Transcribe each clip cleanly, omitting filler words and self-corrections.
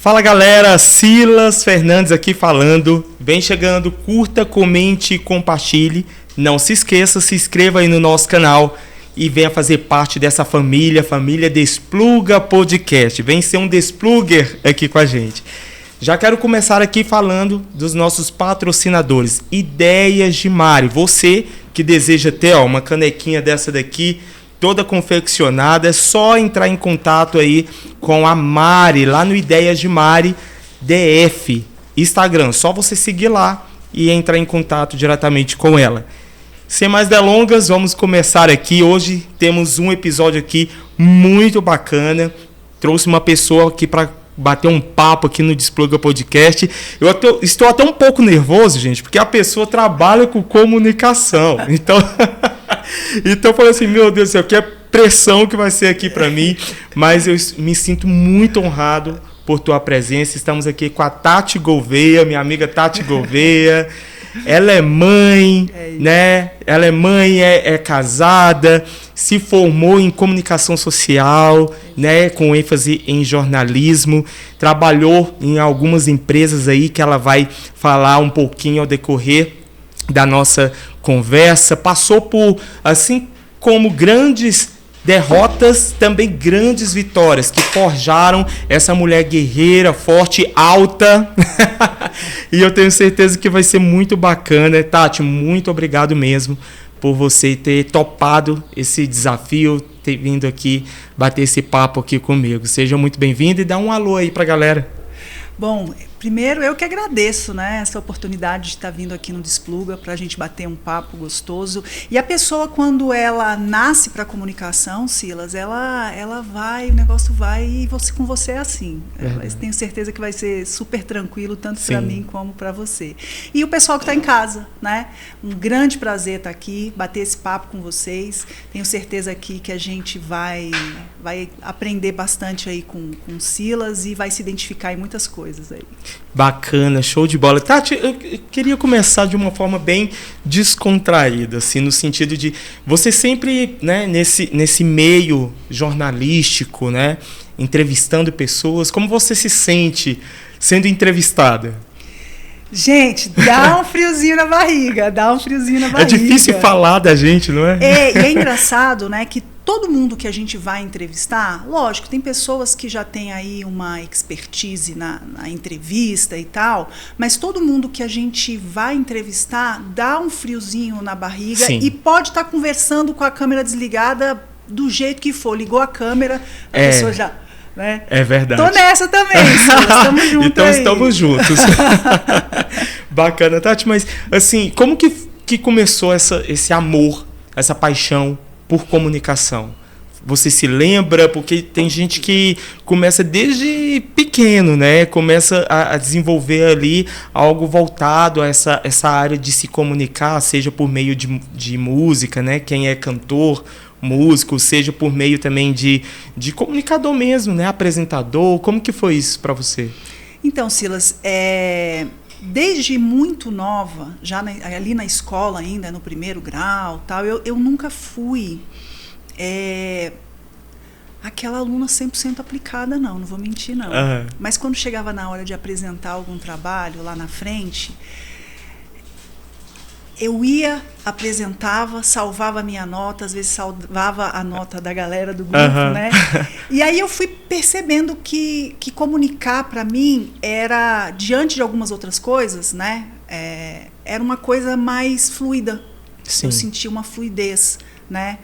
Fala galera, Silas Fernandes aqui falando. Vem chegando, curta, comente e compartilhe. Não se esqueça, se inscreva aí no nosso canal e venha fazer parte dessa família Despluga Podcast. Vem ser um Desplugger aqui com a gente. Já quero começar aqui falando dos nossos patrocinadores. Ideias de Mari. Você que deseja ter uma canequinha dessa daqui, toda confeccionada, é só entrar em contato aí com a Mari, lá no Ideias de Mari DF, Instagram. Só você seguir lá e entrar em contato diretamente com ela. Sem mais delongas, vamos começar aqui. Hoje temos um episódio aqui muito bacana. Trouxe uma pessoa aqui para bater um papo aqui no Despluga Podcast. Estou até um pouco nervoso, gente, porque a pessoa trabalha com comunicação. Então, eu falei assim, meu Deus do céu, que é pressão que vai ser aqui para mim. Mas eu me sinto muito honrado por tua presença. Estamos aqui com a Tati Gouveia, minha amiga Tati Gouveia. Ela é mãe, né? Ela é mãe, é casada, se formou em comunicação social, né? Com ênfase em jornalismo, trabalhou em algumas empresas aí que ela vai falar um pouquinho ao decorrer da nossa conversa. Passou por, assim como grandes derrotas, também grandes vitórias que forjaram essa mulher guerreira, forte, alta. E eu tenho certeza que vai ser muito bacana. Tati, muito obrigado mesmo por você ter topado esse desafio, ter vindo aqui bater esse papo aqui comigo. Seja muito bem-vindo e dá um alô aí pra galera. Bom, primeiro eu que agradeço, né, essa oportunidade de estar vindo aqui no Despluga para a gente bater um papo gostoso. E a pessoa, quando ela nasce para a comunicação, Silas, ela vai, o negócio vai e com você é assim. Tenho certeza que vai ser super tranquilo, tanto para mim como para você. E o pessoal que está em casa, né? Um grande prazer estar aqui, bater esse papo com vocês. Tenho certeza aqui que a gente vai aprender bastante aí com o Silas e vai se identificar em muitas coisas aí. Bacana, show de bola. Tati, eu queria começar de uma forma bem descontraída, assim, no sentido de você sempre, né, nesse meio jornalístico, né, entrevistando pessoas, como você se sente sendo entrevistada? Gente, dá um friozinho na barriga, É difícil falar da gente, não é? E é engraçado, né, que todo mundo que a gente vai entrevistar, lógico, tem pessoas que já têm aí uma expertise na entrevista e tal, mas todo mundo que a gente vai entrevistar dá um friozinho na barriga. Sim. E pode estar conversando com a câmera desligada do jeito que for. Ligou a câmera, a pessoa já... Né? É verdade. Tô nessa também, estamos juntos. Então aí. Estamos juntos. Bacana, Tati, mas assim, como que começou esse amor, essa paixão por comunicação? Você se lembra? Porque tem gente que começa desde pequeno, né? Começa a desenvolver ali algo voltado a essa área de se comunicar, seja por meio de música, né? Quem é cantor, músico, seja por meio também de comunicador mesmo, né? Apresentador. Como que foi isso para você? Então, Silas, desde muito nova, já ali na escola ainda, no primeiro grau, tal, eu nunca fui aquela aluna 100% aplicada, não vou mentir, não. Uhum. Mas quando chegava na hora de apresentar algum trabalho lá na frente, eu ia, apresentava, salvava a minha nota, às vezes salvava a nota da galera do grupo, né? E aí eu fui percebendo que comunicar para mim era, diante de algumas outras coisas, né? Era uma coisa mais fluida. Sim. Eu sentia uma fluidez, né?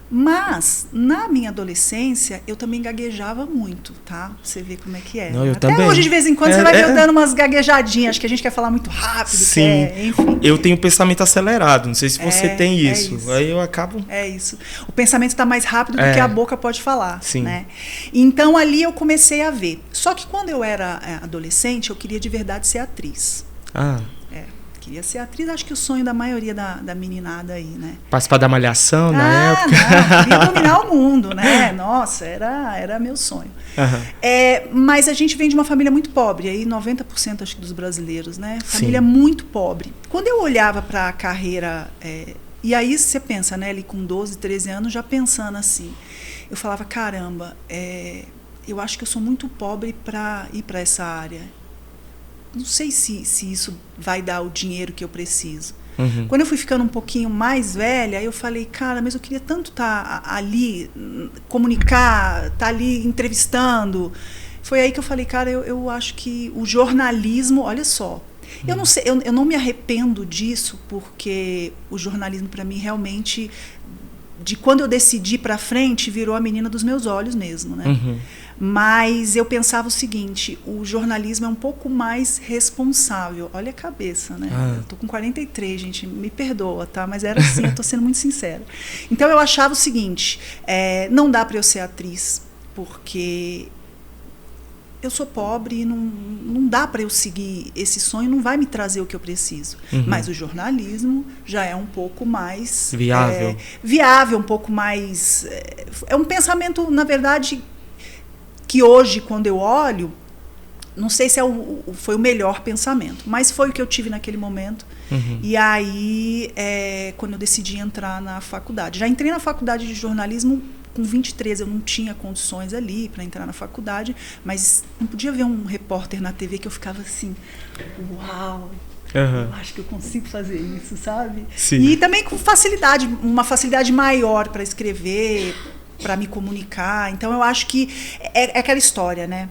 Mas, na minha adolescência, eu também gaguejava muito, tá? Você vê como é que é. Não, eu até também. Hoje, de vez em quando, você vai ver eu dando umas gaguejadinhas. Acho que a gente quer falar muito rápido. Sim. Enfim. Eu tenho pensamento acelerado. Não sei se você tem isso. Aí eu acabo... É isso. O pensamento está mais rápido do que a boca pode falar. Sim. Né? Então, ali eu comecei a ver. Só que quando eu era adolescente, eu queria de verdade ser atriz. Queria ser atriz, acho que o sonho da maioria da meninada aí, né? Participar da Malhação na época? Não, queria dominar o mundo, né? Nossa, era meu sonho. Uhum. Mas a gente vem de uma família muito pobre, aí 90% acho que dos brasileiros, né? Família muito pobre. Quando eu olhava para a carreira, e aí você pensa, né? Ali com 12, 13 anos, já pensando assim, eu falava, caramba, eu acho que eu sou muito pobre para ir para essa área. Não sei se isso vai dar o dinheiro que eu preciso. Uhum. Quando eu fui ficando um pouquinho mais velha, eu falei, cara, mas eu queria tanto estar ali, comunicar, estar ali entrevistando. Foi aí que eu falei, cara, eu acho que o jornalismo, olha só, eu não sei, eu não me arrependo disso, porque o jornalismo para mim realmente, de quando eu decidi para frente, virou a menina dos meus olhos mesmo, né? Uhum. Mas eu pensava o seguinte, o jornalismo é um pouco mais responsável. Olha a cabeça, né? Eu tô com 43, gente, me perdoa, tá? Mas era assim, eu tô sendo muito sincera. Então eu achava o seguinte, não dá para eu ser atriz, porque eu sou pobre e não dá para eu seguir esse sonho, não vai me trazer o que eu preciso. Uhum. Mas o jornalismo já é um pouco mais... Viável. Viável, um pouco mais... É um pensamento, na verdade... que hoje, quando eu olho, não sei se foi o melhor pensamento, mas foi o que eu tive naquele momento. Uhum. E aí, quando eu decidi entrar na faculdade. Já entrei na faculdade de jornalismo com 23, eu não tinha condições ali para entrar na faculdade, mas não podia ver um repórter na TV que eu ficava assim, uau, eu acho que eu consigo fazer isso, sabe? Sim. E também com facilidade, uma facilidade maior para escrever, para me comunicar. Então eu acho que é aquela história, né?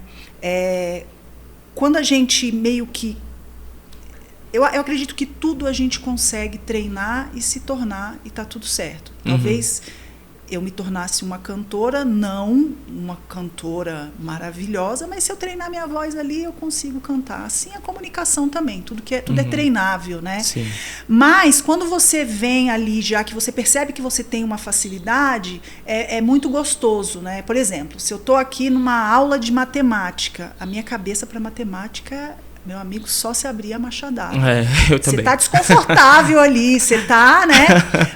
Quando a gente meio que... Eu acredito que tudo a gente consegue treinar e se tornar e tá tudo certo. Talvez eu me tornasse uma cantora, não uma cantora maravilhosa, mas se eu treinar minha voz ali, eu consigo cantar. Assim a comunicação também, tudo é treinável, né? Sim. Mas quando você vem ali, já que você percebe que você tem uma facilidade, é muito gostoso, né? Por exemplo, se eu estou aqui numa aula de matemática, a minha cabeça para matemática... Meu amigo, só se abrir a machadada. Eu também. Você tá desconfortável ali, você tá, né?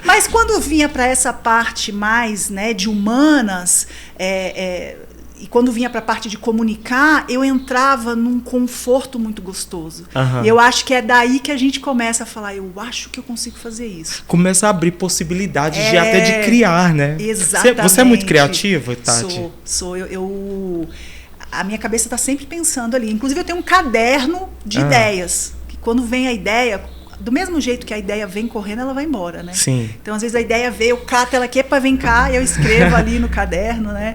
Mas quando vinha para essa parte mais, né, de humanas, e quando vinha para a parte de comunicar, eu entrava num conforto muito gostoso. E eu acho que é daí que a gente começa a falar, eu acho que eu consigo fazer isso. Começa a abrir possibilidades de até de criar, né? Exatamente. Você é muito criativa, Tati? Sou. A minha cabeça está sempre pensando ali. Inclusive, eu tenho um caderno de ideias. Que quando vem a ideia, do mesmo jeito que a ideia vem correndo, ela vai embora, né? Sim. Então, às vezes, a ideia veio, eu cato ela aqui para vem cá, e eu escrevo ali no caderno, né?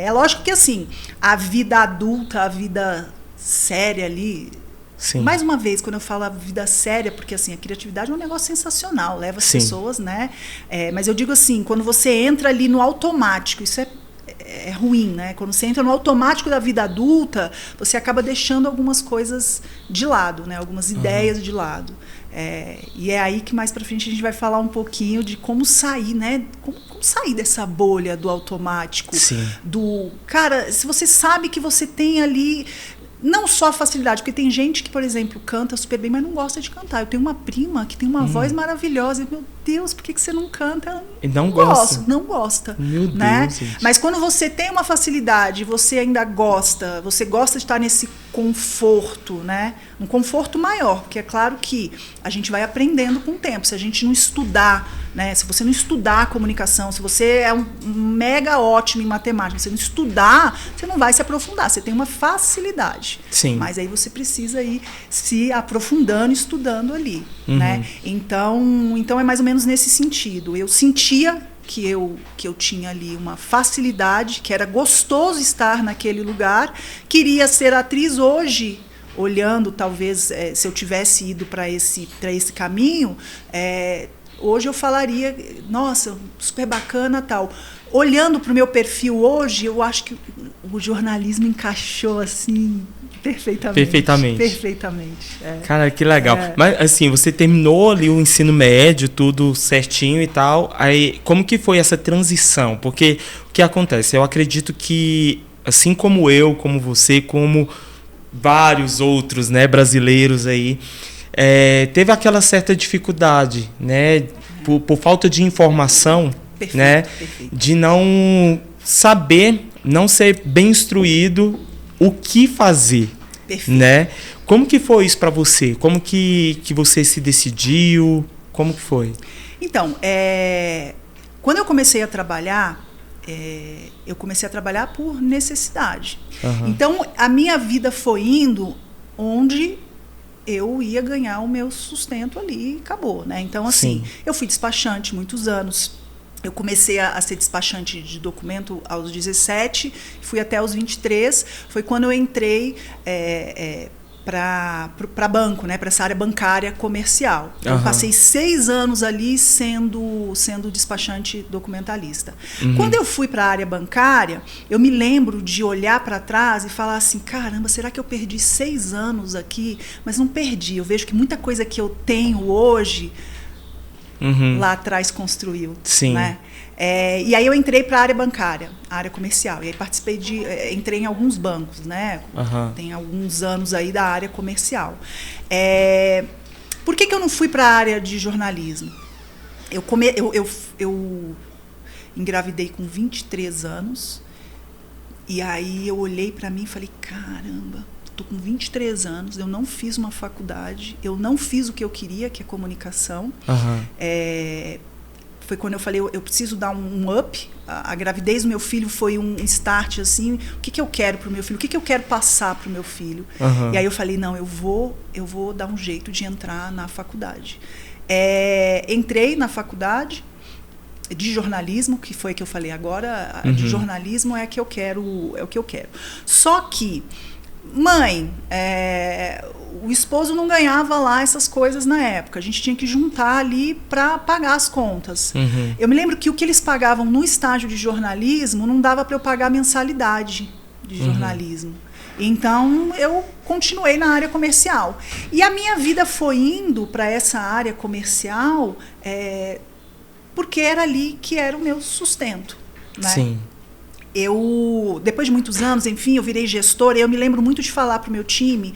É lógico que, assim, a vida adulta, a vida séria ali... Sim. Mais uma vez, quando eu falo a vida séria, porque assim, a criatividade é um negócio sensacional, leva as pessoas, né? Mas eu digo assim, quando você entra ali no automático, isso é ruim, né? Quando você entra no automático da vida adulta, você acaba deixando algumas coisas de lado, né? Algumas ideias de lado. E é aí que mais pra frente a gente vai falar um pouquinho de como sair, né? Como sair dessa bolha do automático. Sim. Cara, se você sabe que você tem ali... Não só a facilidade, porque tem gente que, por exemplo, canta super bem, mas não gosta de cantar. Eu tenho uma prima que tem uma voz maravilhosa. E, meu Deus, por que você não canta? Ela não gosta. Não gosta. Meu né? Deus, gente. Mas quando você tem uma facilidade, você ainda gosta, você gosta de estar nesse conforto, né? Um conforto maior, porque é claro que a gente vai aprendendo com o tempo. Se a gente não estudar, né? Se você não estudar a comunicação, se você é um mega ótimo em matemática, se você não estudar, você não vai se aprofundar. Você tem uma facilidade. Sim. Mas aí você precisa ir se aprofundando, estudando ali, né? Então é mais ou menos nesse sentido. Eu sentia que eu tinha ali uma facilidade, que era gostoso estar naquele lugar, queria ser atriz. Hoje, olhando talvez, se eu tivesse ido para esse caminho, hoje eu falaria, nossa, super bacana, tal. Olhando para o meu perfil hoje, eu acho que o jornalismo encaixou assim perfeitamente. Cara, que legal. Mas assim, você terminou ali o ensino médio, tudo certinho e tal. Aí, como que foi essa transição? Porque o que acontece? Eu acredito que, assim como eu, como você, como vários outros, né, brasileiros aí, teve aquela certa dificuldade, né, por falta de informação, né, de não saber, não ser bem instruído o que fazer, né? Como que foi isso para você? Como que você se decidiu? Como que foi? Então, quando eu comecei a trabalhar, eu comecei a trabalhar por necessidade. Então, a minha vida foi indo onde eu ia ganhar o meu sustento ali e acabou, né? Então, assim, eu fui despachante muitos anos. Eu comecei a ser despachante de documento aos 17, fui até os 23. Foi quando eu entrei para banco, né, para essa área bancária comercial. Então, passei 6 anos ali sendo despachante documentalista. Quando eu fui para a área bancária, eu me lembro de olhar para trás e falar assim, caramba, será que eu perdi 6 anos aqui? Mas não perdi, eu vejo que muita coisa que eu tenho hoje lá atrás construiu. Sim. Né? E aí eu entrei para a área bancária, a área comercial. E aí participei entrei em alguns bancos, né? Tem alguns anos aí da área comercial. Por que eu não fui para a área de jornalismo? Eu engravidei com 23 anos. E aí eu olhei para mim e falei, caramba, estou com 23 anos, eu não fiz uma faculdade, eu não fiz o que eu queria, que é comunicação. Foi quando eu falei, eu preciso dar um up. A gravidez do meu filho foi um start, assim, o que eu quero para o meu filho, o que eu quero passar para o meu filho. E aí eu falei, não, eu vou dar um jeito de entrar na faculdade. Entrei na faculdade de jornalismo, que foi que eu falei agora, de jornalismo é o que eu quero. Só que, mãe, o esposo não ganhava lá essas coisas na época. A gente tinha que juntar ali para pagar as contas. Eu me lembro que o que eles pagavam no estágio de jornalismo não dava para eu pagar a mensalidade de jornalismo. Então, eu continuei na área comercial. E a minha vida foi indo para essa área comercial porque era ali que era o meu sustento. Né? Sim. Depois de muitos anos, enfim, eu virei gestora. Eu me lembro muito de falar para o meu time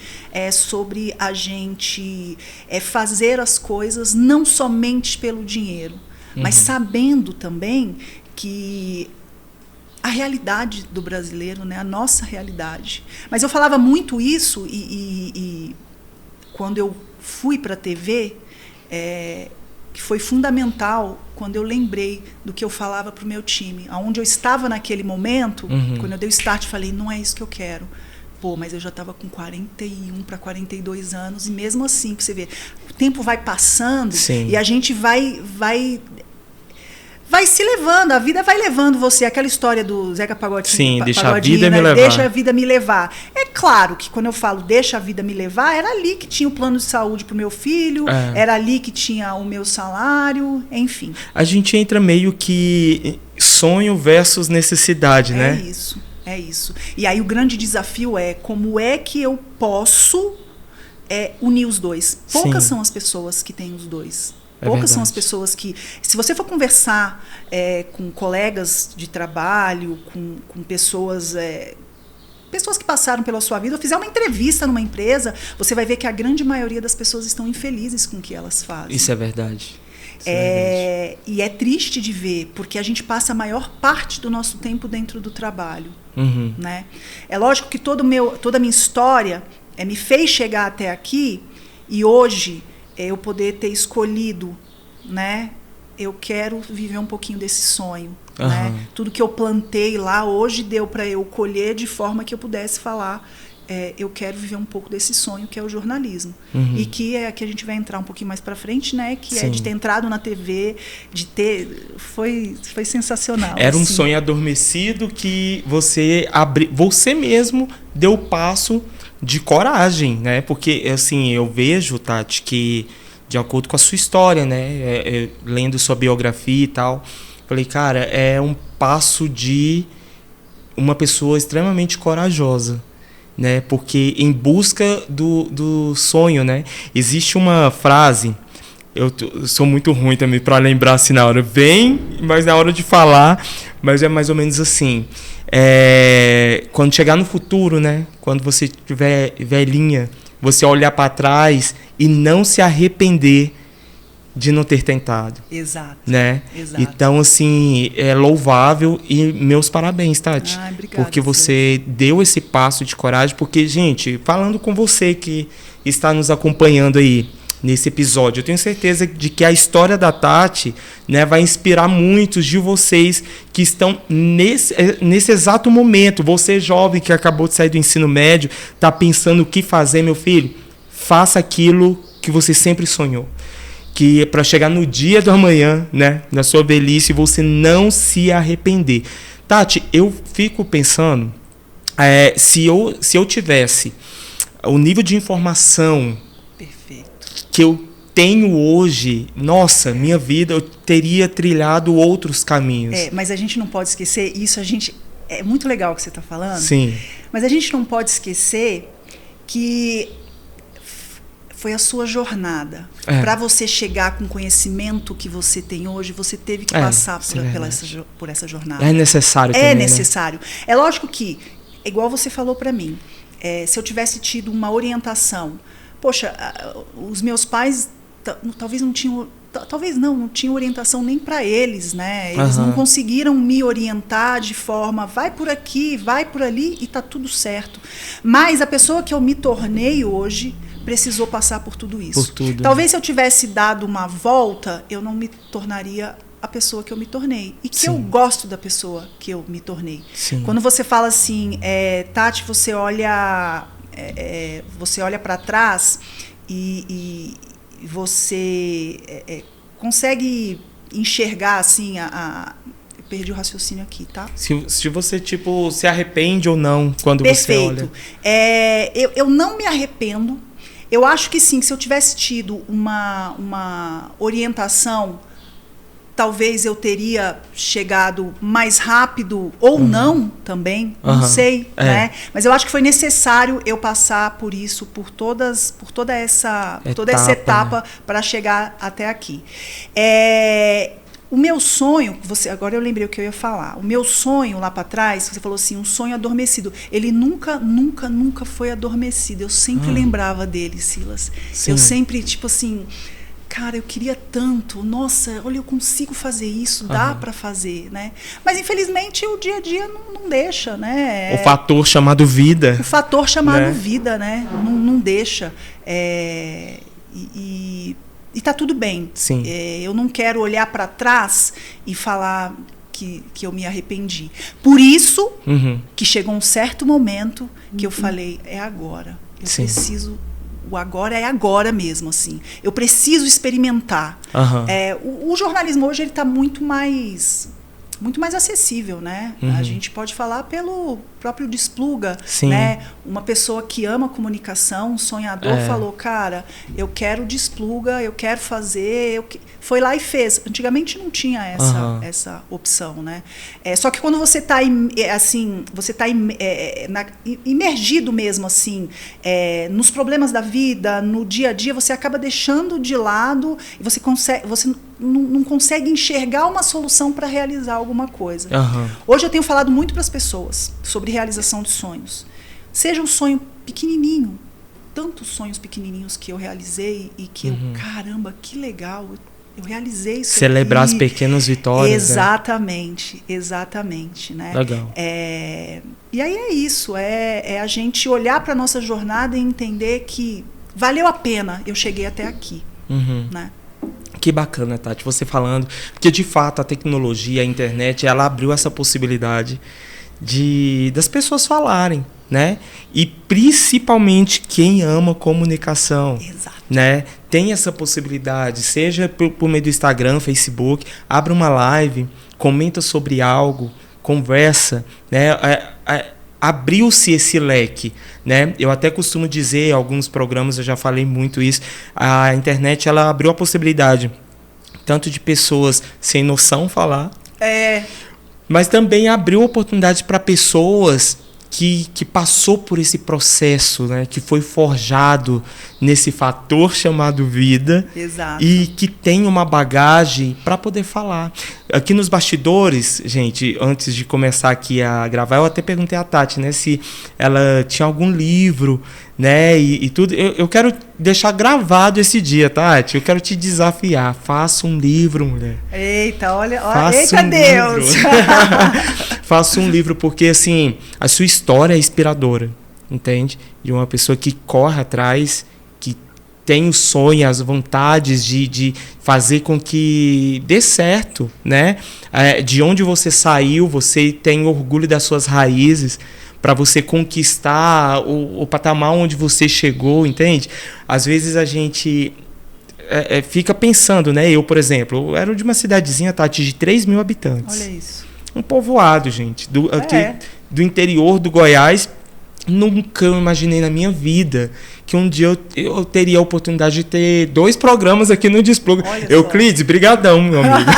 sobre a gente fazer as coisas não somente pelo dinheiro, mas sabendo também que a realidade do brasileiro, né, a nossa realidade. Mas eu falava muito isso e quando eu fui para a TV, que foi fundamental quando eu lembrei do que eu falava para o meu time. Aonde eu estava naquele momento, quando eu dei o start, falei, não é isso que eu quero. Pô, mas eu já estava com 41 para 42 anos, e mesmo assim, para você ver, o tempo vai passando. Sim. E a gente vai se levando, a vida vai levando você. Aquela história do Zeca Pagodinho. Sim, deixa a vida me levar. Deixa a vida me levar. É claro que quando eu falo deixa a vida me levar, era ali que tinha o plano de saúde para o meu filho, era ali que tinha o meu salário, enfim. A gente entra meio que sonho versus necessidade, né? É isso. E aí o grande desafio é como é que eu posso unir os dois. Poucas são as pessoas que têm os dois. Poucas são as pessoas que... Se você for conversar com colegas de trabalho, com pessoas que passaram pela sua vida, ou fizer uma entrevista numa empresa, você vai ver que a grande maioria das pessoas estão infelizes com o que elas fazem. Isso é verdade. E é triste de ver, porque a gente passa a maior parte do nosso tempo dentro do trabalho. Né? É lógico que toda a minha história me fez chegar até aqui, e hoje... eu poder ter escolhido, né? Eu quero viver um pouquinho desse sonho. Né? Tudo que eu plantei lá, hoje deu para eu colher de forma que eu pudesse falar, eu quero viver um pouco desse sonho, que é o jornalismo. E que a gente vai entrar um pouquinho mais para frente, né? Que é de ter entrado na TV, de ter... Foi sensacional. Era um sonho adormecido que você mesmo deu o passo de coragem, né? Porque, assim, eu vejo, Tati, que de acordo com a sua história, né? Lendo sua biografia e tal, falei, cara, é um passo de uma pessoa extremamente corajosa, né? Porque em busca do sonho, né? Existe uma frase, eu sou muito ruim também para lembrar assim na hora, mas na hora de falar, mas é mais ou menos assim. Quando chegar no futuro, né? Quando você estiver velhinha, você olhar para trás e não se arrepender de não ter tentado. Exato. Né? Exato. Então, assim, é louvável e meus parabéns, Tati. Obrigada, porque você deu esse passo de coragem. Porque, gente, falando com você que está nos acompanhando aí, nesse episódio. Eu tenho certeza de que a história da Tati, né, vai inspirar muitos de vocês que estão nesse exato momento. Você jovem que acabou de sair do ensino médio, está pensando o que fazer, meu filho, faça aquilo que você sempre sonhou. Que é para chegar no dia do amanhã, né, na sua velhice, você não se arrepender. Tati, eu fico pensando, se eu tivesse o nível de informação que eu tenho hoje, nossa, minha vida, eu teria trilhado outros caminhos. Mas a gente não pode esquecer, é muito legal o que você está falando. Sim. Mas a gente não pode esquecer que foi a sua jornada. Para você chegar com o conhecimento que você tem hoje, você teve que passar por essa jornada. É necessário também, É necessário. Né? É lógico que, igual você falou para mim, se eu tivesse tido uma orientação, poxa, os meus pais talvez não tinham, não tinham orientação nem para eles, né? Eles não conseguiram me orientar de forma, vai por aqui, vai por ali e tá tudo certo. Mas a pessoa que eu me tornei hoje precisou passar por tudo isso. Por tudo, talvez se eu tivesse dado uma volta, eu não me tornaria a pessoa que eu me tornei. E que eu gosto da pessoa que eu me tornei. Sim. Quando você fala assim, Tati, você olha para trás e você consegue enxergar assim eu perdi o raciocínio aqui, tá? Se você se arrepende ou não quando você olha. Eu não me arrependo. Eu acho que sim, que se eu tivesse tido uma orientação, talvez eu teria chegado mais rápido ou não também, não sei, né? Mas eu acho que foi necessário eu passar por isso, por toda essa etapa, né, para chegar até aqui. O meu sonho, agora eu lembrei o que eu ia falar. O meu sonho lá para trás, você falou assim, um sonho adormecido. Ele nunca foi adormecido. Eu sempre lembrava dele, Silas. Sim. Eu sempre, tipo assim, cara, eu queria tanto. Nossa, olha, eu consigo fazer isso, dá para fazer, né? Mas infelizmente o dia a dia não deixa, né? O fator chamado vida. O fator chamado vida, né? Não deixa. E tá tudo bem. Sim. Eu não quero olhar para trás e falar que eu me arrependi. Por isso que chegou um certo momento que eu falei, é agora. Eu preciso... O agora é agora mesmo, assim. Eu preciso experimentar. O jornalismo hoje ele está muito mais acessível, né? A gente pode falar pelo próprio Despluga, né? Uma pessoa que ama comunicação, um sonhador, falou, cara, eu quero Despluga, eu quero fazer, foi lá e fez. Antigamente não tinha essa opção, né? Só que quando você está assim, você está imergido mesmo, assim, nos problemas da vida, no dia a dia, você acaba deixando de lado e você não consegue enxergar uma solução para realizar alguma coisa. Hoje eu tenho falado muito para as pessoas sobre realização de sonhos. Seja um sonho pequenininho, tantos sonhos pequenininhos que eu realizei e que caramba, que legal, eu realizei isso. Celebrar as pequenas vitórias. Exatamente, né? Legal. E aí é isso, a gente olhar para a nossa jornada e entender que valeu a pena, eu cheguei até aqui, né? Que bacana, Tati, você falando, porque de fato a tecnologia, a internet, ela abriu essa possibilidade das pessoas falarem, né? E principalmente quem ama comunicação, né? Tem essa possibilidade, seja por meio do Instagram, Facebook, abre uma live, comenta sobre algo, conversa, né? Abriu-se esse leque, né? Eu até costumo dizer, em alguns programas eu já falei muito isso, a internet ela abriu a possibilidade tanto de pessoas sem noção falar, mas também abriu oportunidade para pessoas que passou por esse processo, né? Que foi forjado nesse fator chamado vida. Exato. E que tem uma bagagem para poder falar. Aqui nos bastidores, gente, antes de começar aqui a gravar, eu até perguntei à Tati, né, se ela tinha algum livro, né, e tudo. Eu quero deixar gravado esse dia, Tati. Eu quero te desafiar. Faça um livro, mulher. Eita, olha, eita Deus! Faça um livro, porque assim, a sua história é inspiradora, entende? De uma pessoa que corre atrás, que tem o sonho, as vontades de fazer com que dê certo, né? De onde você saiu, você tem orgulho das suas raízes para você conquistar o patamar onde você chegou, entende? Às vezes a gente fica pensando, né? Eu, por exemplo, eu era de uma cidadezinha, Tati, de 3 mil habitantes. Olha isso. Um povoado, gente, do interior do Goiás. Nunca eu imaginei na minha vida que um dia eu teria a oportunidade de ter 2 programas aqui no Despluga. Euclides, brigadão, meu amigo.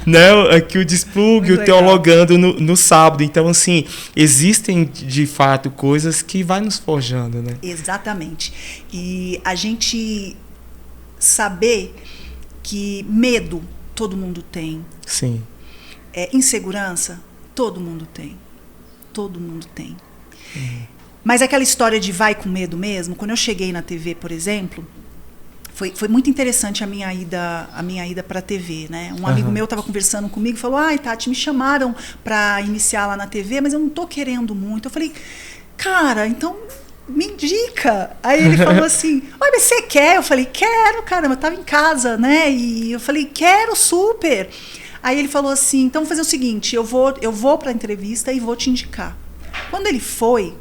Não, aqui o Despluga e o Teologando no sábado. Então, assim, existem, de fato, coisas que vai nos forjando, né? Exatamente. E a gente saber que medo todo mundo tem. Sim. Insegurança todo mundo tem. Todo mundo tem. Mas aquela história de vai com medo mesmo, quando eu cheguei na TV, por exemplo, foi muito interessante a minha ida para a TV, né? Um amigo meu estava conversando comigo e falou: ai, Tati, me chamaram para iniciar lá na TV, mas eu não estou querendo muito. Eu falei: cara, então me indica. Aí ele falou assim: olha, mas você quer? Eu falei: quero, caramba, eu estava em casa, né? E eu falei: quero, super. Aí ele falou assim: então vou fazer o seguinte, eu vou para a entrevista e vou te indicar. Quando ele foi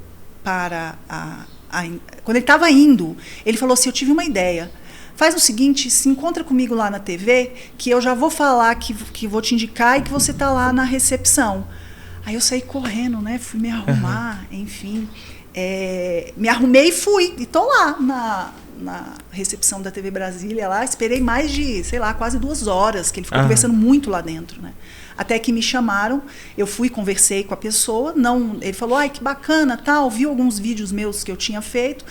quando ele estava indo, ele falou assim: eu tive uma ideia. Faz o seguinte, se encontra comigo lá na TV, que eu já vou falar que vou te indicar e que você tá lá na recepção. Aí eu saí correndo, né? Fui me arrumar, enfim. Me arrumei e fui. E tô lá na recepção da TV Brasília lá. Esperei mais de, sei lá, quase 2 horas, que ele ficou conversando muito lá dentro, né? Até que me chamaram, eu fui, conversei com a pessoa, ele falou: ai, que bacana, tal, viu alguns vídeos meus que eu tinha feito,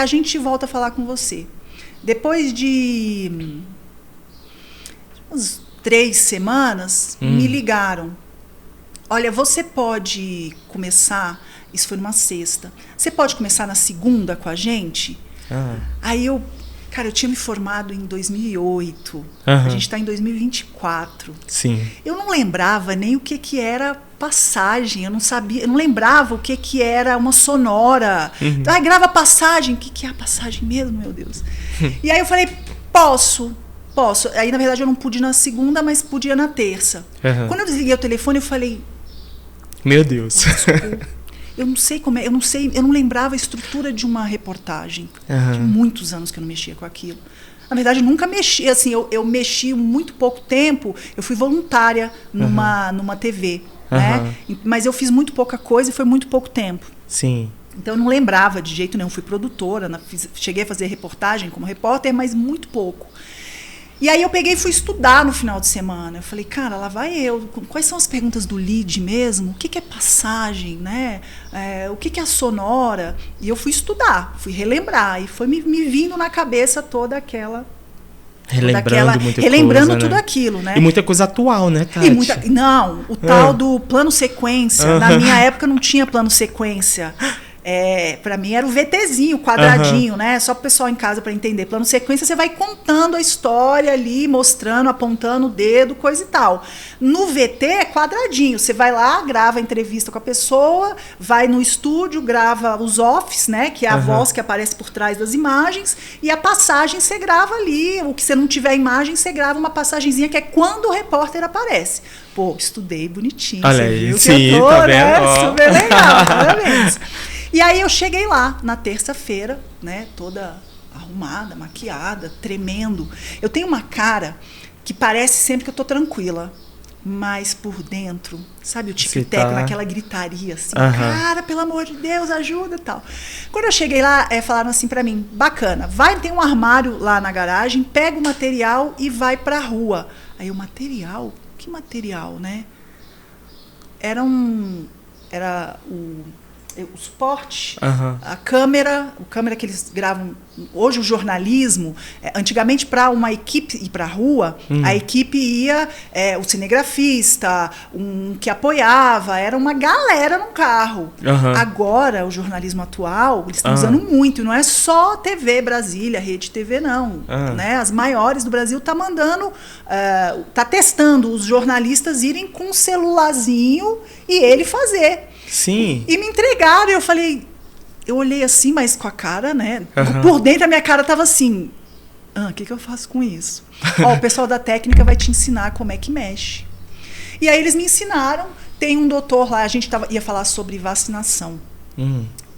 a gente volta a falar com você. Depois de umas 3 semanas, me ligaram: olha, você pode começar, isso foi numa sexta, você pode começar na segunda com a gente? Aí eu tinha me formado em 2008. A gente está em 2024. Sim. Eu não lembrava nem o que era passagem. Eu não sabia, eu não lembrava o que era uma sonora. Grava passagem. O que é a passagem mesmo, meu Deus? E aí eu falei: posso. Aí, na verdade, eu não pude na segunda, mas podia na terça. Quando eu desliguei o telefone, eu falei: meu Deus. Desculpa. Eu não sei como é, eu não lembrava a estrutura de uma reportagem. Tinha muitos anos que eu não mexia com aquilo. Na verdade, eu nunca mexi, assim, eu mexi muito pouco tempo. Eu fui voluntária numa TV, né? Mas eu fiz muito pouca coisa e foi muito pouco tempo. Sim. Então eu não lembrava de jeito nenhum. Fui produtora, cheguei a fazer reportagem como repórter, mas muito pouco. E aí eu peguei e fui estudar no final de semana. Eu falei: cara, lá vai eu. Quais são as perguntas do lead mesmo? O que é passagem, né? O que é a sonora? E eu fui estudar, fui relembrar. E foi me vindo na cabeça toda aquela... Relembrando tudo aquilo, né? E muita coisa atual, né, Tati? O tal do plano sequência. Na minha época não tinha plano sequência. Para mim era o VTzinho, quadradinho, né? Só para o pessoal em casa para entender. Plano sequência, você vai contando a história ali, mostrando, apontando o dedo, coisa e tal. No VT é quadradinho. Você vai lá, grava a entrevista com a pessoa, vai no estúdio, grava os offs, né? Que é a voz que aparece por trás das imagens, e a passagem você grava ali. O que você não tiver imagem, você grava uma passagenzinha, que é quando o repórter aparece. Pô, estudei bonitinho. Olha você aí, viu sim, que eu tô, tá né? vendo? Super legal, parabéns. E aí eu cheguei lá na terça-feira, né, toda arrumada, maquiada, tremendo. Eu tenho uma cara que parece sempre que eu tô tranquila, mas por dentro, sabe, o tic-tac, naquela gritaria assim, cara, pelo amor de Deus, ajuda e tal. Quando eu cheguei lá, falaram assim pra mim: bacana, tem um armário lá na garagem, pega o material e vai pra rua. Aí o material? Que material, né? Era o suporte, a câmera, que eles gravam. Hoje o jornalismo, antigamente para uma equipe ir para a rua, a equipe ia, o cinegrafista, que apoiava, era uma galera num carro. Agora, o jornalismo atual, eles estão usando muito, e não é só TV Brasília, Rede TV, não. Né? As maiores do Brasil tá mandando, tá testando os jornalistas irem com um celularzinho e ele fazer. Sim. E me entregaram, e eu falei: eu olhei assim, mas com a cara, né? Por dentro a minha cara tava assim, o que eu faço com isso? Ó, o pessoal da técnica vai te ensinar como é que mexe. E aí eles me ensinaram, tem um doutor lá, a gente ia falar sobre vacinação.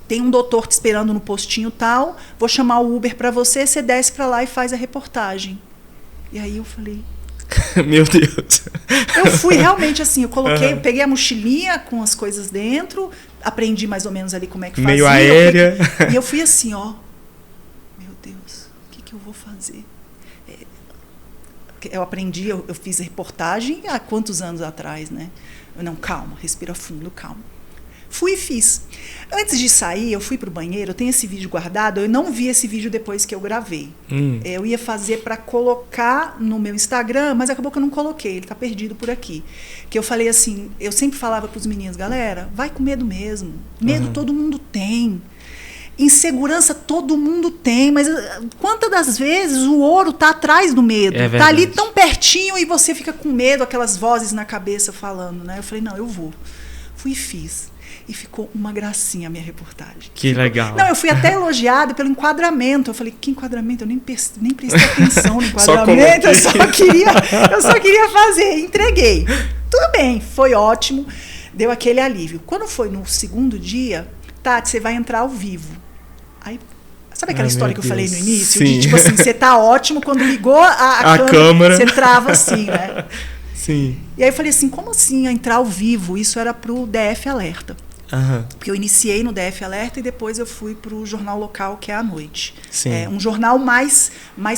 Tem um doutor te esperando no postinho tal, vou chamar o Uber pra você desce pra lá e faz a reportagem. E aí eu falei... Meu Deus. Eu fui realmente assim, eu peguei a mochilinha com as coisas dentro, aprendi mais ou menos ali como é que fazia. Meio aérea. E eu fui assim, ó, meu Deus, o que eu vou fazer? Eu aprendi, eu fiz reportagem há quantos anos atrás, né? Não, calma, respira fundo, calma. Fui e fiz. Antes de sair, eu fui pro banheiro, eu tenho esse vídeo guardado, eu não vi esse vídeo depois que eu gravei. Eu ia fazer para colocar no meu Instagram, mas acabou que eu não coloquei, ele tá perdido por aqui. Que eu falei assim, eu sempre falava pros meninos, galera, vai com medo mesmo. Medo todo mundo tem. Insegurança todo mundo tem, mas quantas das vezes o ouro tá atrás do medo? Tá ali tão pertinho e você fica com medo, aquelas vozes na cabeça falando, né? Eu falei, não, eu vou. Fui e fiz. E ficou uma gracinha a minha reportagem. Que legal. Não, eu fui até elogiada pelo enquadramento. Eu falei, que enquadramento? Eu nem prestei atenção no enquadramento. Eu só queria fazer. Entreguei. Tudo bem, foi ótimo. Deu aquele alívio. Quando foi no segundo dia, Tati, você vai entrar ao vivo. Aí, sabe aquela história que eu falei no início? Sim. De tipo assim, você tá ótimo, quando ligou a câmera, você trava assim, né? Sim. E aí eu falei assim, como assim entrar ao vivo? Isso era pro DF Alerta. Porque eu iniciei no DF Alerta e depois eu fui para o jornal local, que é à noite. Sim. Um jornal mais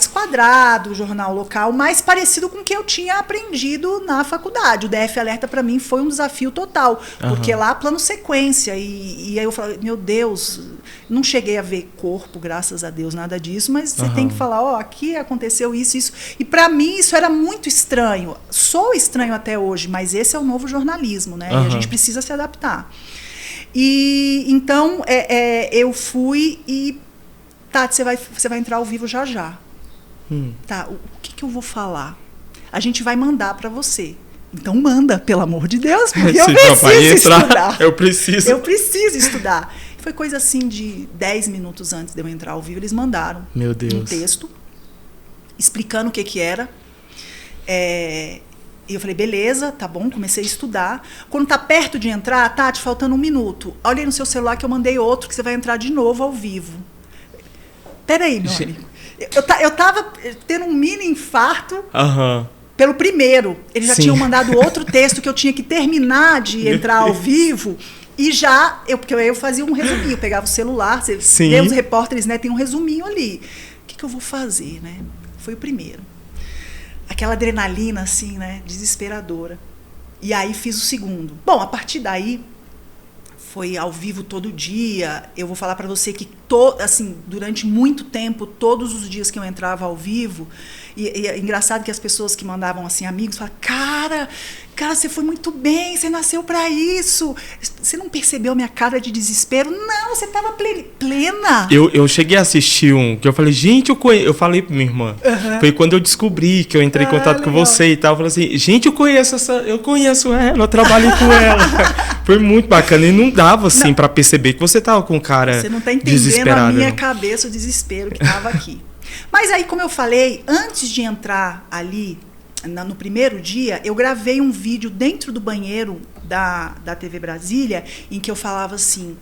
quadrado, um jornal local mais parecido com o que eu tinha aprendido na faculdade. O DF Alerta para mim foi um desafio total, porque lá plano sequência. E aí eu falei, meu Deus, não cheguei a ver corpo, graças a Deus, nada disso, mas você tem que falar, ó, aqui aconteceu isso, isso. E para mim isso era muito estranho. Sou estranho até hoje, mas esse é o novo jornalismo, né? E a gente precisa se adaptar. E então eu fui e Tati, você vai entrar ao vivo já. Tá, o que eu vou falar? A gente vai mandar para você. Então manda, pelo amor de Deus, porque eu preciso estudar. Eu preciso estudar. Foi coisa assim de 10 minutos antes de eu entrar ao vivo, eles mandaram um texto explicando o que era. E eu falei, beleza, tá bom, comecei a estudar. Quando tá perto de entrar, Tati, faltando 1 minuto. Olha aí no seu celular que eu mandei outro, que você vai entrar de novo ao vivo. Peraí, meu amigo. Eu tava tendo um mini infarto pelo primeiro. Eles já tinham mandado outro texto que eu tinha que terminar de entrar ao vivo. E porque eu fazia um resuminho, eu pegava o celular, você vê os repórteres, né, tem um resuminho ali. O que eu vou fazer, né? Foi o primeiro. Aquela adrenalina, assim, né? Desesperadora. E aí fiz o segundo. Bom, a partir daí, foi ao vivo todo dia. Eu vou falar para você que, assim, durante muito tempo, todos os dias que eu entrava ao vivo, e é engraçado que as pessoas que mandavam, assim, amigos, falavam, cara, você foi muito bem, você nasceu para isso. Você não percebeu a minha cara de desespero? Não, você estava plena. Eu cheguei a assistir um, que eu falei, gente, eu falei pra minha irmã. Foi quando eu descobri que eu entrei em contato com você e tal. Eu falei assim, gente, eu conheço ela, eu trabalhei com ela. Foi muito bacana. E não dava, assim, para perceber que você tava com um cara desesperado. Você não tá entendendo a minha cabeça, o desespero que tava aqui. Mas aí, como eu falei, antes de entrar ali, no primeiro dia, eu gravei um vídeo dentro do banheiro da TV Brasília, em que eu falava assim,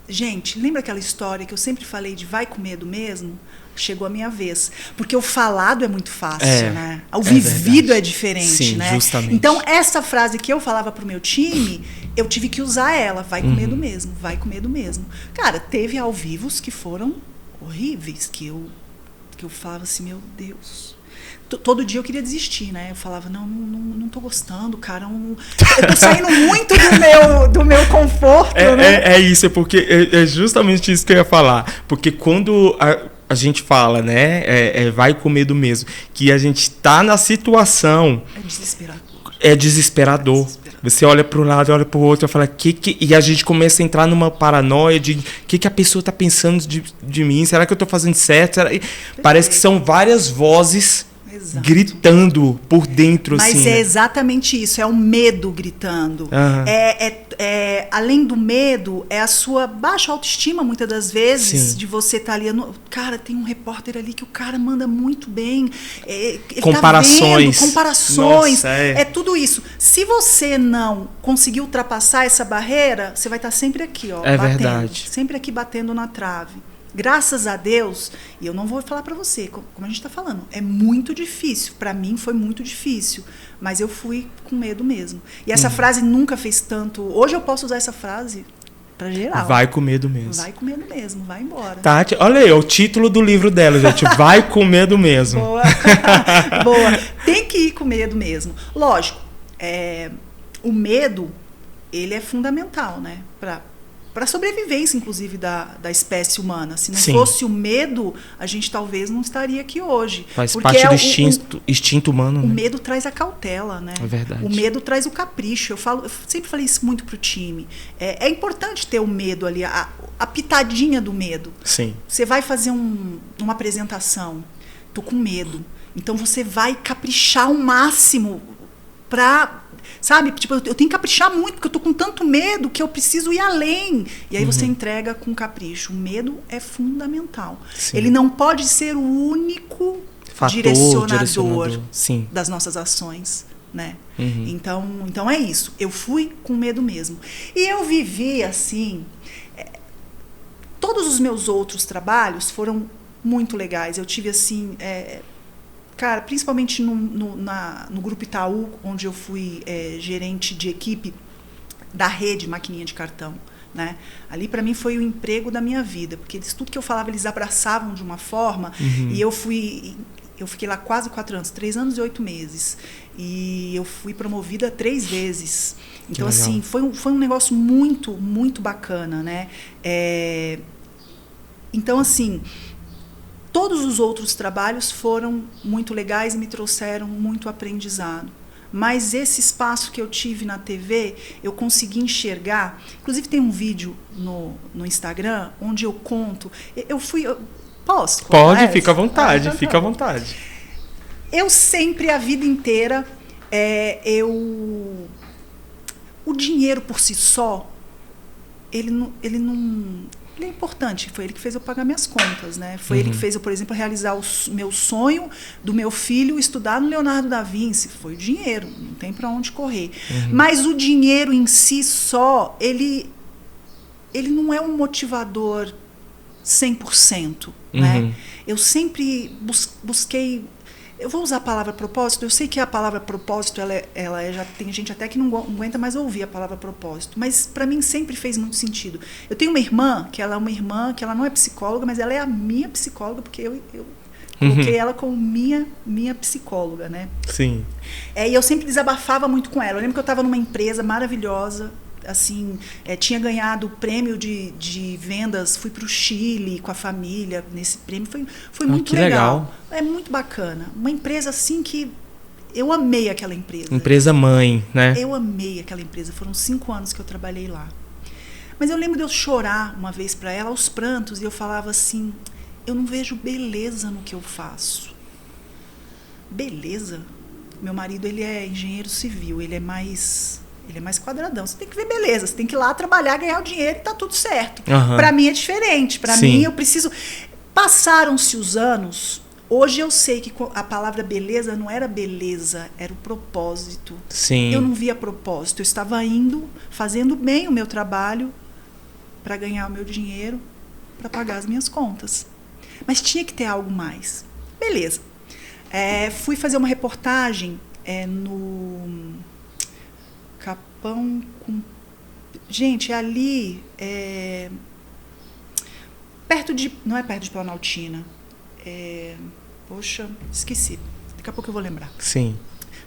gente, lembra aquela história que eu sempre falei de vai com medo mesmo? Chegou a minha vez. Porque o falado é muito fácil, né? O vivido é diferente, sim, né? Justamente. Então, essa frase que eu falava pro meu time, eu tive que usar ela. Vai com medo mesmo, vai com medo mesmo. Cara, teve ao vivos que foram horríveis, que eu falava assim, meu Deus. Todo dia eu queria desistir, né? Eu falava, não tô gostando, cara. Eu tô saindo muito do meu conforto, né? É isso, porque é justamente isso que eu ia falar. Porque quando a gente fala, né? Vai com medo mesmo. Que a gente tá na situação. É desesperador. Você olha para um lado, olha para o outro, e fala, e a gente começa a entrar numa paranoia de que a pessoa está pensando de mim? Será que eu estou fazendo certo? Parece que são várias vozes Exato. Gritando por dentro, Mas assim. é né? exatamente isso, é o medo gritando. Além do medo, é a sua baixa autoestima, muitas das vezes, Sim. de você estar ali. Cara, tem um repórter ali que o cara manda muito bem. Ele Comparações. Tá vendo, comparações. Nossa, é tudo isso. Se você não conseguir ultrapassar essa barreira, você vai estar sempre aqui, ó, É batendo. verdade. Sempre aqui batendo na trave. Graças a Deus, e eu não vou falar para você, como a gente está falando, é muito difícil. Para mim foi muito difícil, mas eu fui com medo mesmo. E essa frase nunca fez tanto. Hoje eu posso usar essa frase para geral. Vai com medo mesmo. Vai com medo mesmo, vai embora. Tati, olha aí, é o título do livro dela, gente. Vai com medo mesmo. Boa. Boa. Tem que ir com medo mesmo. Lógico, o medo, ele é fundamental, né? Para a sobrevivência, inclusive, da espécie humana. Se não Sim. fosse o medo, a gente talvez não estaria aqui hoje. Faz Porque parte do instinto humano, o né? medo traz a cautela, né? É verdade. O medo traz o capricho. Eu sempre falei isso muito pro time. É importante ter o medo ali, a pitadinha do medo. Sim. Você vai fazer uma apresentação, tô com medo. Então você vai caprichar ao máximo pra... Sabe? Tipo, eu tenho que caprichar muito, porque eu tô com tanto medo que eu preciso ir além. E aí você entrega com capricho. O medo é fundamental. Sim. Ele não pode ser o único Fator direcionador Sim. das nossas ações, né? Uhum. Então é isso. Eu fui com medo mesmo. E eu vivi assim... todos os meus outros trabalhos foram muito legais. Eu tive assim... cara, principalmente no Grupo Itaú, onde eu fui gerente de equipe da rede Maquininha de Cartão, né? Ali, para mim, foi o emprego da minha vida, porque tudo que eu falava, eles abraçavam de uma forma, e eu fiquei lá quase 4 anos, 3 anos e 8 meses, e eu fui promovida 3 vezes. Então, assim, foi um negócio muito, muito bacana, né? Então, assim... todos os outros trabalhos foram muito legais e me trouxeram muito aprendizado. Mas esse espaço que eu tive na TV, eu consegui enxergar. Inclusive tem um vídeo no Instagram onde eu conto. Posso? Pode, fica à vontade, fica à vontade. Eu sempre, a vida inteira, o dinheiro por si só, ele não é importante, foi ele que fez eu pagar minhas contas, né? Foi ele que fez eu, por exemplo, realizar o meu sonho do meu filho estudar no Leonardo da Vinci. Foi o dinheiro, não tem para onde correr. Mas o dinheiro em si só, ele não é um motivador 100%, né? Eu sempre busquei... Eu vou usar a palavra propósito. Eu sei que a palavra propósito, ela já tem gente até que não aguenta mais ouvir a palavra propósito. Mas para mim sempre fez muito sentido. Eu tenho uma irmã, que ela não é psicóloga, mas ela é a minha psicóloga, porque eu coloquei ela como minha psicóloga, né? Sim. E eu sempre desabafava muito com ela. Eu lembro que eu estava numa empresa maravilhosa, assim, tinha ganhado o prêmio de vendas, fui para o Chile com a família nesse prêmio, foi muito legal. É muito bacana. Uma empresa assim que eu amei aquela empresa. Empresa mãe, né? Eu amei aquela empresa, foram 5 anos que eu trabalhei lá. Mas eu lembro de eu chorar uma vez para ela, aos prantos, e eu falava assim, eu não vejo beleza no que eu faço. Beleza? Meu marido, ele é engenheiro civil, ele é mais quadradão. Você tem que ver beleza, você tem que ir lá trabalhar, ganhar o dinheiro e tá tudo certo. Para mim é diferente. Para mim, eu preciso... Passaram-se os anos, hoje eu sei que a palavra beleza não era beleza, era o propósito. Sim. Eu não via propósito, eu estava indo, fazendo bem o meu trabalho para ganhar o meu dinheiro, para pagar as minhas contas. Mas tinha que ter algo mais. Beleza. Fui fazer uma reportagem no... Capão com... Gente, ali... Não é perto de Planaltina. Poxa, esqueci. Daqui a pouco eu vou lembrar. Sim.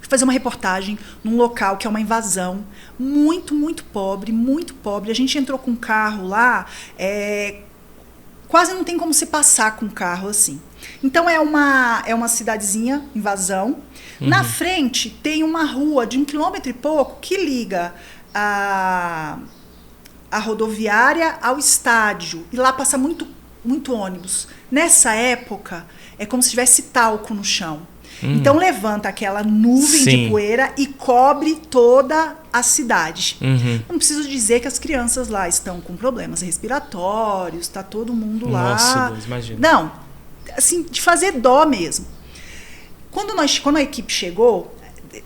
Fui fazer uma reportagem num local que é uma invasão. Muito, muito pobre, muito pobre. A gente entrou com um carro lá... quase não tem como se passar com um carro assim. Então é uma cidadezinha, invasão. Na frente tem uma rua de 1 quilômetro e pouco que liga a rodoviária ao estádio. E lá passa muito, muito ônibus. Nessa época, é como se tivesse talco no chão. Então levanta aquela nuvem de poeira e cobre toda a cidade. Não preciso dizer que as crianças lá estão com problemas respiratórios, está todo mundo lá. Nossa, Deus, imagina. Não, assim, de fazer dó mesmo. Quando a equipe chegou,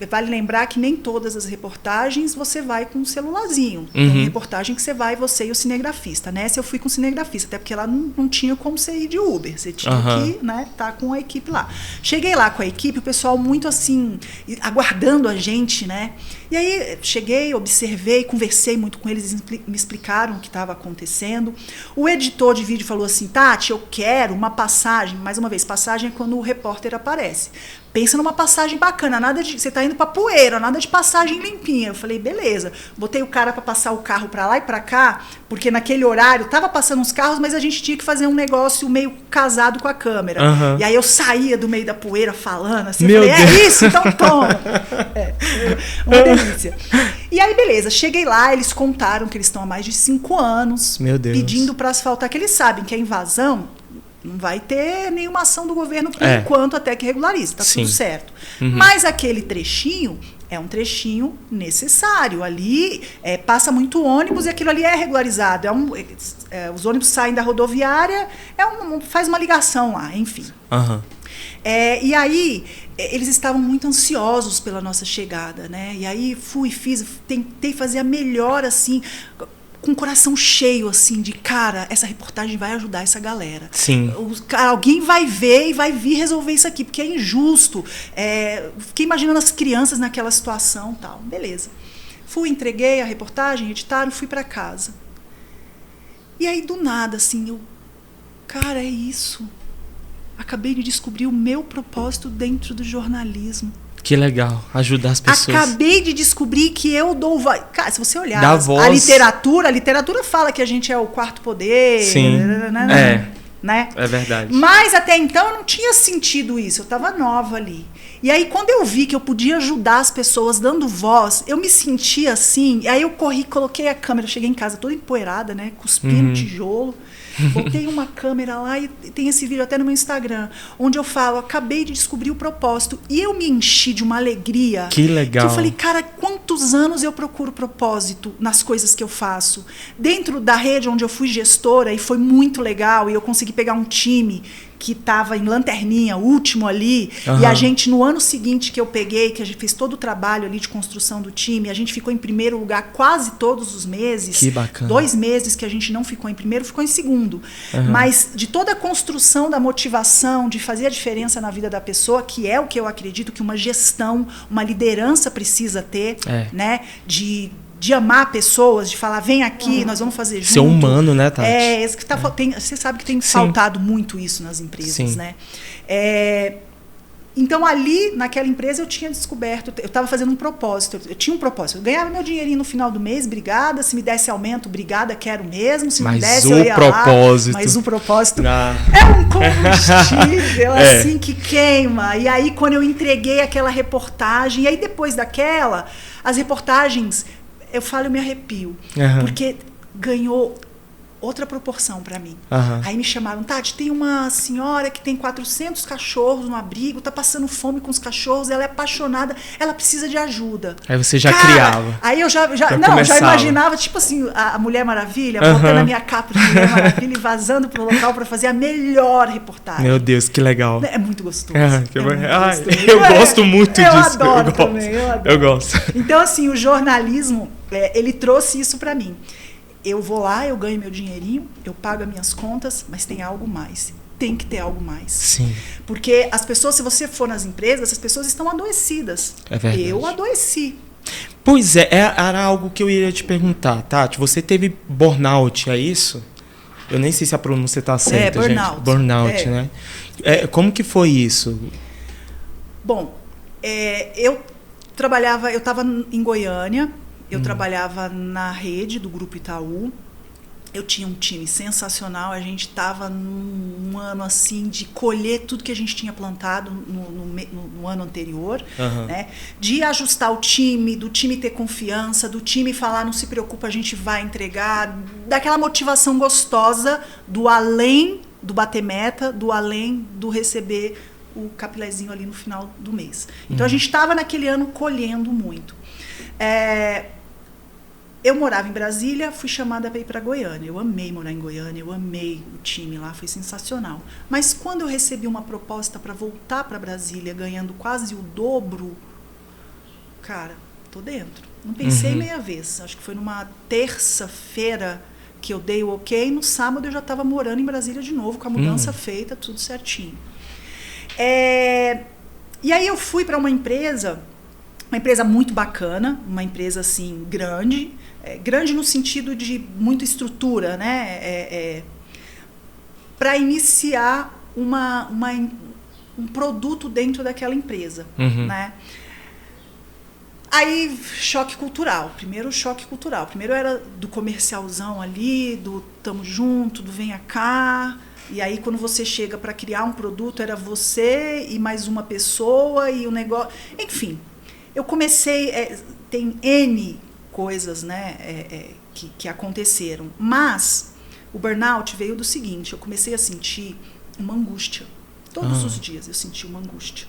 vale lembrar que nem todas as reportagens você vai com um celularzinho. Tem reportagem que você vai, você e o cinegrafista. Nessa eu fui com o cinegrafista, até porque lá não tinha como você ir de Uber. Você tinha que, né, tá com a equipe lá. Cheguei lá com a equipe, o pessoal muito assim, aguardando a gente, né? E aí cheguei, observei, conversei muito com eles, me explicaram o que estava acontecendo. O editor de vídeo falou assim, Tati, eu quero uma passagem, mais uma vez, passagem é quando o repórter aparece. Pensa numa passagem bacana, nada de, você tá indo pra poeira, nada de passagem limpinha. Eu falei, beleza. Botei o cara para passar o carro para lá e para cá, porque naquele horário tava passando uns carros, mas a gente tinha que fazer um negócio meio casado com a câmera. E aí eu saía do meio da poeira falando assim, Meu falei, Deus. é isso, então toma. Uma delícia. E aí, beleza, cheguei lá, eles contaram que eles estão há mais de 5 anos Meu Deus. pedindo para asfaltar, que eles sabem que a invasão não vai ter nenhuma ação do governo por enquanto até que regularize, tá tudo certo. Mas aquele trechinho é um trechinho necessário. Ali passa muito ônibus e aquilo ali é regularizado. Os ônibus saem da rodoviária, faz uma ligação lá, enfim. E aí, eles estavam muito ansiosos pela nossa chegada, né? E aí tentei fazer a melhor, assim, com o coração cheio, assim, de cara, essa reportagem vai ajudar essa galera. Sim. Alguém vai ver e vai vir resolver isso aqui, porque é injusto. Fiquei imaginando as crianças naquela situação e tal. Beleza. Entreguei a reportagem, editaram, fui para casa. E aí, do nada, assim, cara, é isso. Acabei de descobrir o meu propósito dentro do jornalismo. Que legal, ajudar as pessoas. Acabei de descobrir que eu dou voz. Cara, se você olhar Dá voz. a literatura fala que a gente é o quarto poder. Sim, né? É verdade. Mas até então eu não tinha sentido isso, eu estava nova ali. E aí quando eu vi que eu podia ajudar as pessoas dando voz, eu me sentia assim, e aí eu corri, coloquei a câmera, cheguei em casa toda empoeirada, né, cuspindo tijolo. Botei uma câmera lá e tem esse vídeo até no meu Instagram, onde eu falo, acabei de descobrir o propósito. E eu me enchi de uma alegria. Que legal. Que eu falei, cara, quantos anos eu procuro propósito nas coisas que eu faço? Dentro da rede onde eu fui gestora, e foi muito legal, e eu consegui pegar um time que estava em lanterninha, o último ali, e a gente, no ano seguinte que eu peguei, que a gente fez todo o trabalho ali de construção do time, a gente ficou em primeiro lugar quase todos os meses. Que bacana. 2 meses que a gente não ficou em primeiro, ficou em segundo. Mas de toda a construção da motivação, de fazer a diferença na vida da pessoa, que é o que eu acredito que uma gestão, uma liderança precisa ter, né? De amar pessoas, de falar, vem aqui, nós vamos fazer junto. Ser humano, né, Tati? Você sabe que tem faltado muito isso nas empresas, né? Então, ali, naquela empresa, eu tinha descoberto, eu estava fazendo um propósito, eu tinha um propósito. Eu ganhava meu dinheirinho no final do mês, obrigada. Se me desse aumento, obrigada, quero mesmo. Se não desse, eu ia propósito. Mas o propósito é um combustível, assim, que queima. E aí, quando eu entreguei aquela reportagem, e aí depois daquela, as reportagens, eu falo, eu me arrepio. Porque ganhou outra proporção para mim. Aí me chamaram, Tati, tem uma senhora que tem 400 cachorros no abrigo, tá passando fome com os cachorros, ela é apaixonada, ela precisa de ajuda. Aí você já criava. Aí eu já imaginava, tipo assim, a Mulher Maravilha, botando a minha capa de Mulher Maravilha e vazando pro local para fazer a melhor reportagem. Meu Deus, que legal. É muito gostoso. Eu gosto muito disso. Adoro também, eu adoro. Eu gosto. Então, assim, o jornalismo, ele trouxe isso para mim. Eu vou lá, eu ganho meu dinheirinho, eu pago as minhas contas, mas tem algo mais. Tem que ter algo mais. Sim. Porque as pessoas, se você for nas empresas, as pessoas estão adoecidas. É verdade. Eu adoeci. Pois era algo que eu ia te perguntar, Tati. Você teve burnout, é isso? Eu nem sei se a pronúncia está certa, burnout. gente. Burnout, né? Como que foi isso? Bom, eu estava em Goiânia, eu trabalhava na rede do Grupo Itaú, eu tinha um time sensacional, a gente estava num ano assim de colher tudo que a gente tinha plantado no ano anterior, né? De ajustar o time, do time ter confiança, do time falar, não se preocupa, a gente vai entregar, daquela motivação gostosa do além do bater meta, do além do receber o capilézinho ali no final do mês. Então a gente estava naquele ano colhendo muito. Eu morava em Brasília, fui chamada para ir para Goiânia. Eu amei morar em Goiânia, eu amei o time lá, foi sensacional. Mas quando eu recebi uma proposta para voltar para Brasília, ganhando quase o dobro, cara, tô dentro. Não pensei meia vez. Acho que foi numa terça-feira que eu dei o ok. No sábado eu já estava morando em Brasília de novo, com a mudança feita, tudo certinho. E aí eu fui para uma empresa muito bacana, uma empresa assim grande, grande no sentido de muita estrutura, né? Para iniciar um produto dentro daquela empresa, né? Aí, choque cultural. Primeiro, choque cultural. Primeiro era do comercialzão ali, do tamo junto, do venha cá. E aí, quando você chega para criar um produto, era você e mais uma pessoa e o negócio... Enfim, eu comecei... tem N coisas, né, que aconteceram. Mas o burnout veio do seguinte, eu comecei a sentir uma angústia. Todos os dias eu senti uma angústia.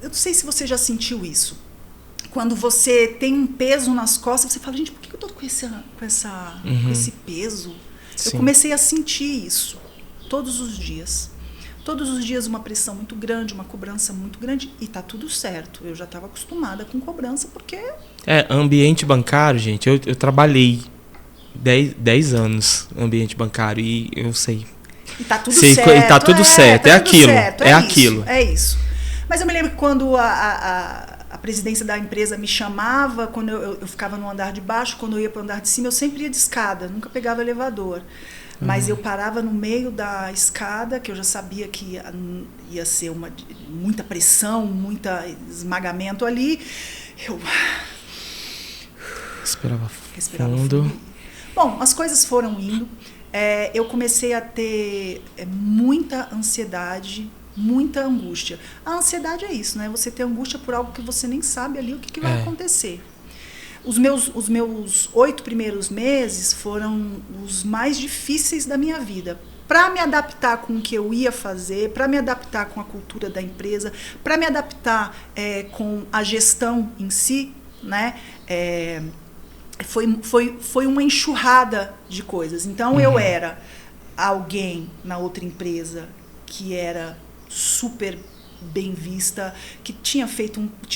Eu não sei se você já sentiu isso. Quando você tem um peso nas costas, você fala, gente, por que eu tô com esse peso? Sim. Eu comecei a sentir isso todos os dias. Todos os dias uma pressão muito grande, uma cobrança muito grande, e tá tudo certo. Eu já estava acostumada com cobrança, porque... Ambiente bancário, gente, eu trabalhei 10 anos no ambiente bancário e eu sei. E tá tudo certo. E tá tudo certo, é aquilo. É aquilo. É isso. Mas eu me lembro que quando a presidência da empresa me chamava, quando eu ficava no andar de baixo, quando eu ia para o andar de cima, eu sempre ia de escada, nunca pegava elevador. Mas eu parava no meio da escada, que eu já sabia que ia ser muita pressão, muito esmagamento ali. Eu respirava fundo. Bom, as coisas foram indo. Eu comecei a ter muita ansiedade, muita angústia. A ansiedade é isso, né? Você ter angústia por algo que você nem sabe ali o que vai acontecer. Os meus 8 primeiros meses foram os mais difíceis da minha vida. Para me adaptar com o que eu ia fazer, para me adaptar com a cultura da empresa, para me adaptar com a gestão em si, né? Foi uma enxurrada de coisas. Então, eu era alguém na outra empresa que era super bem vista, que tinha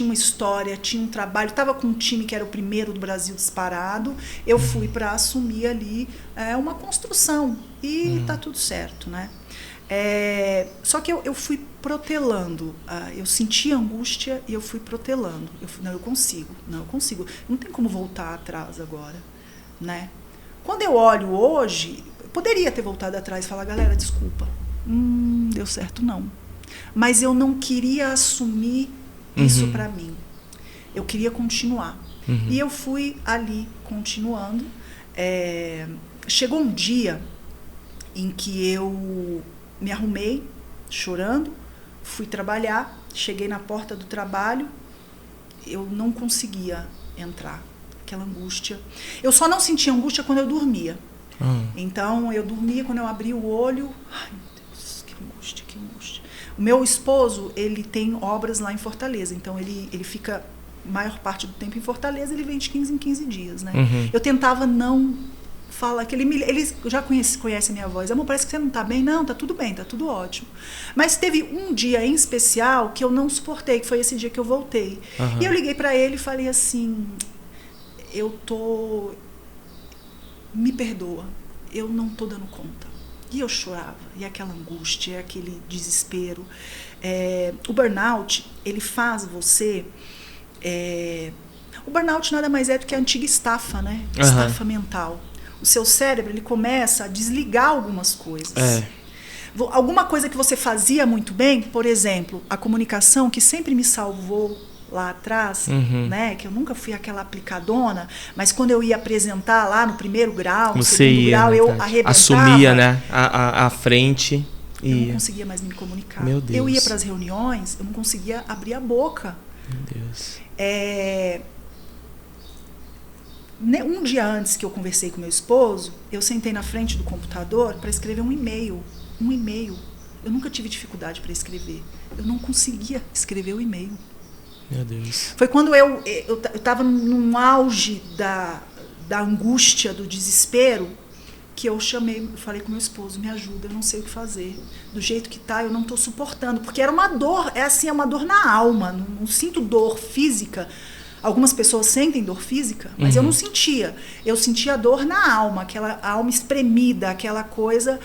uma história, tinha um trabalho, estava com um time que era o primeiro do Brasil disparado. Eu fui para assumir ali uma construção e tá tudo certo, né? Só que eu fui protelando, eu senti angústia e eu fui protelando. Não, eu consigo, não tem como voltar atrás agora, né? Quando eu olho hoje, poderia ter voltado atrás e falar, galera, desculpa, deu certo não. Mas eu não queria assumir isso para mim. Eu queria continuar. E eu fui ali continuando. Chegou um dia em que eu me arrumei, chorando, fui trabalhar, cheguei na porta do trabalho, eu não conseguia entrar. Aquela angústia. Eu só não sentia angústia quando eu dormia. Então, eu dormia, quando eu abria o olho... Ai, meu Deus, que angústia, que angústia. O meu esposo, ele tem obras lá em Fortaleza, então ele fica maior parte do tempo em Fortaleza, ele vem de 15 em 15 dias, né? Eu tentava não falar, que ele já conhece a minha voz. Amor, parece que você não tá bem. Não, tá tudo bem, tá tudo ótimo. Mas teve um dia em especial que eu não suportei, que foi esse dia que eu voltei. E eu liguei para ele e falei assim, me perdoa, eu não tô dando conta. E eu chorava, e aquela angústia, aquele desespero. O burnout, ele faz você... o burnout nada mais é do que a antiga estafa, né? Estafa mental. O seu cérebro, ele começa a desligar algumas coisas. Alguma coisa que você fazia muito bem, por exemplo, a comunicação, que sempre me salvou lá atrás, né, que eu nunca fui aquela aplicadona, mas quando eu ia apresentar lá no primeiro grau, no segundo grau, eu arrebentava. Assumia, né, a frente. Eu não conseguia mais me comunicar. Meu Deus. Eu ia para as reuniões, eu não conseguia abrir a boca. Meu Deus. Um dia antes que eu conversei com meu esposo, eu sentei na frente do computador para escrever um e-mail. Um e-mail. Eu nunca tive dificuldade para escrever. Eu não conseguia escrever o e-mail. Meu Deus. Foi quando eu estava num auge da angústia, do desespero, que eu falei com meu esposo, me ajuda, eu não sei o que fazer. Do jeito que tá, eu não estou suportando. Porque era uma dor, é uma dor na alma, não sinto dor física. Algumas pessoas sentem dor física, mas eu não sentia. Eu sentia dor na alma, aquela alma espremida, aquela coisa.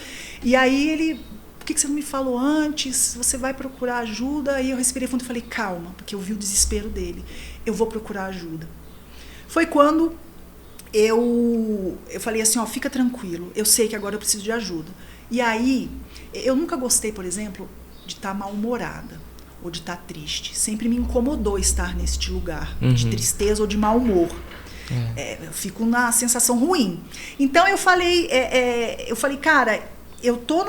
E aí ele... Por que você não me falou antes? Você vai procurar ajuda? Aí eu respirei fundo e falei, calma, porque eu vi o desespero dele. Eu vou procurar ajuda. Foi quando eu falei assim, fica tranquilo, eu sei que agora eu preciso de ajuda. E aí, eu nunca gostei, por exemplo, de estar mal-humorada ou de estar triste. Sempre me incomodou estar neste lugar de tristeza ou de mau humor. Eu fico na sensação ruim. Então eu falei, cara, eu tô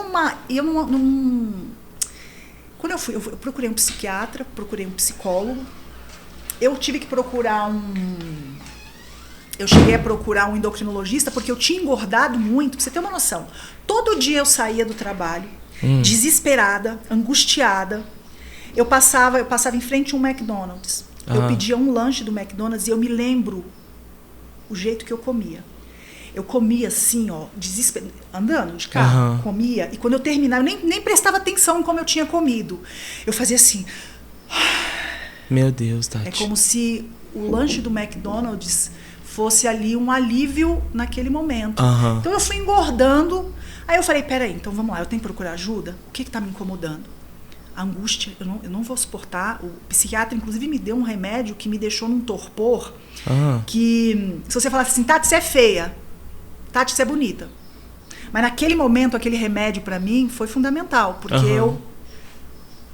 quando eu procurei um psiquiatra, procurei um psicólogo. Eu tive que procurar eu cheguei a procurar um endocrinologista porque eu tinha engordado muito, pra você ter uma noção. Todo dia eu saía do trabalho, desesperada, angustiada. Eu passava em frente a um McDonald's. Eu pedia um lanche do McDonald's e eu me lembro o jeito que eu comia. Eu comia assim, andando de carro, comia. E quando eu terminava, eu nem prestava atenção em como eu tinha comido. Eu fazia assim. Meu Deus, Tati. É como se o lanche do McDonald's fosse ali um alívio naquele momento. Então eu fui engordando. Aí eu falei, peraí, então vamos lá, eu tenho que procurar ajuda? O que está me incomodando? A angústia, eu não vou suportar. O psiquiatra, inclusive, me deu um remédio que me deixou num torpor. Que, se você falasse assim, Tati, você é feia. Tati, você é bonita. Mas naquele momento, aquele remédio para mim foi fundamental, porque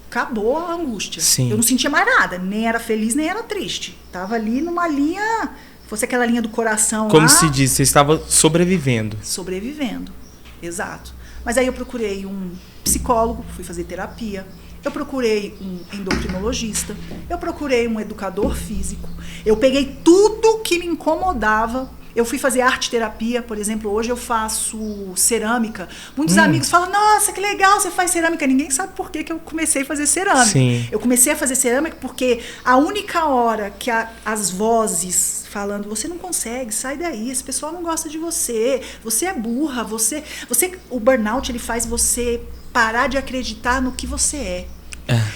acabou a angústia. Sim. Eu não sentia mais nada, nem era feliz, nem era triste. Tava ali numa linha, fosse aquela linha do coração como lá. se diz, você estava sobrevivendo. Sobrevivendo, exato. Mas aí eu procurei um psicólogo, fui fazer terapia. Eu procurei um endocrinologista, eu procurei um educador físico. Eu peguei tudo que me incomodava. Eu fui fazer arte terapia, por exemplo, hoje eu faço cerâmica. Muitos amigos falam, nossa, que legal, você faz cerâmica. Ninguém sabe por que eu comecei a fazer cerâmica. Sim. Eu comecei a fazer cerâmica porque a única hora que as vozes falando, você não consegue, sai daí, esse pessoal não gosta de você é burra, o burnout ele faz você parar de acreditar no que você é.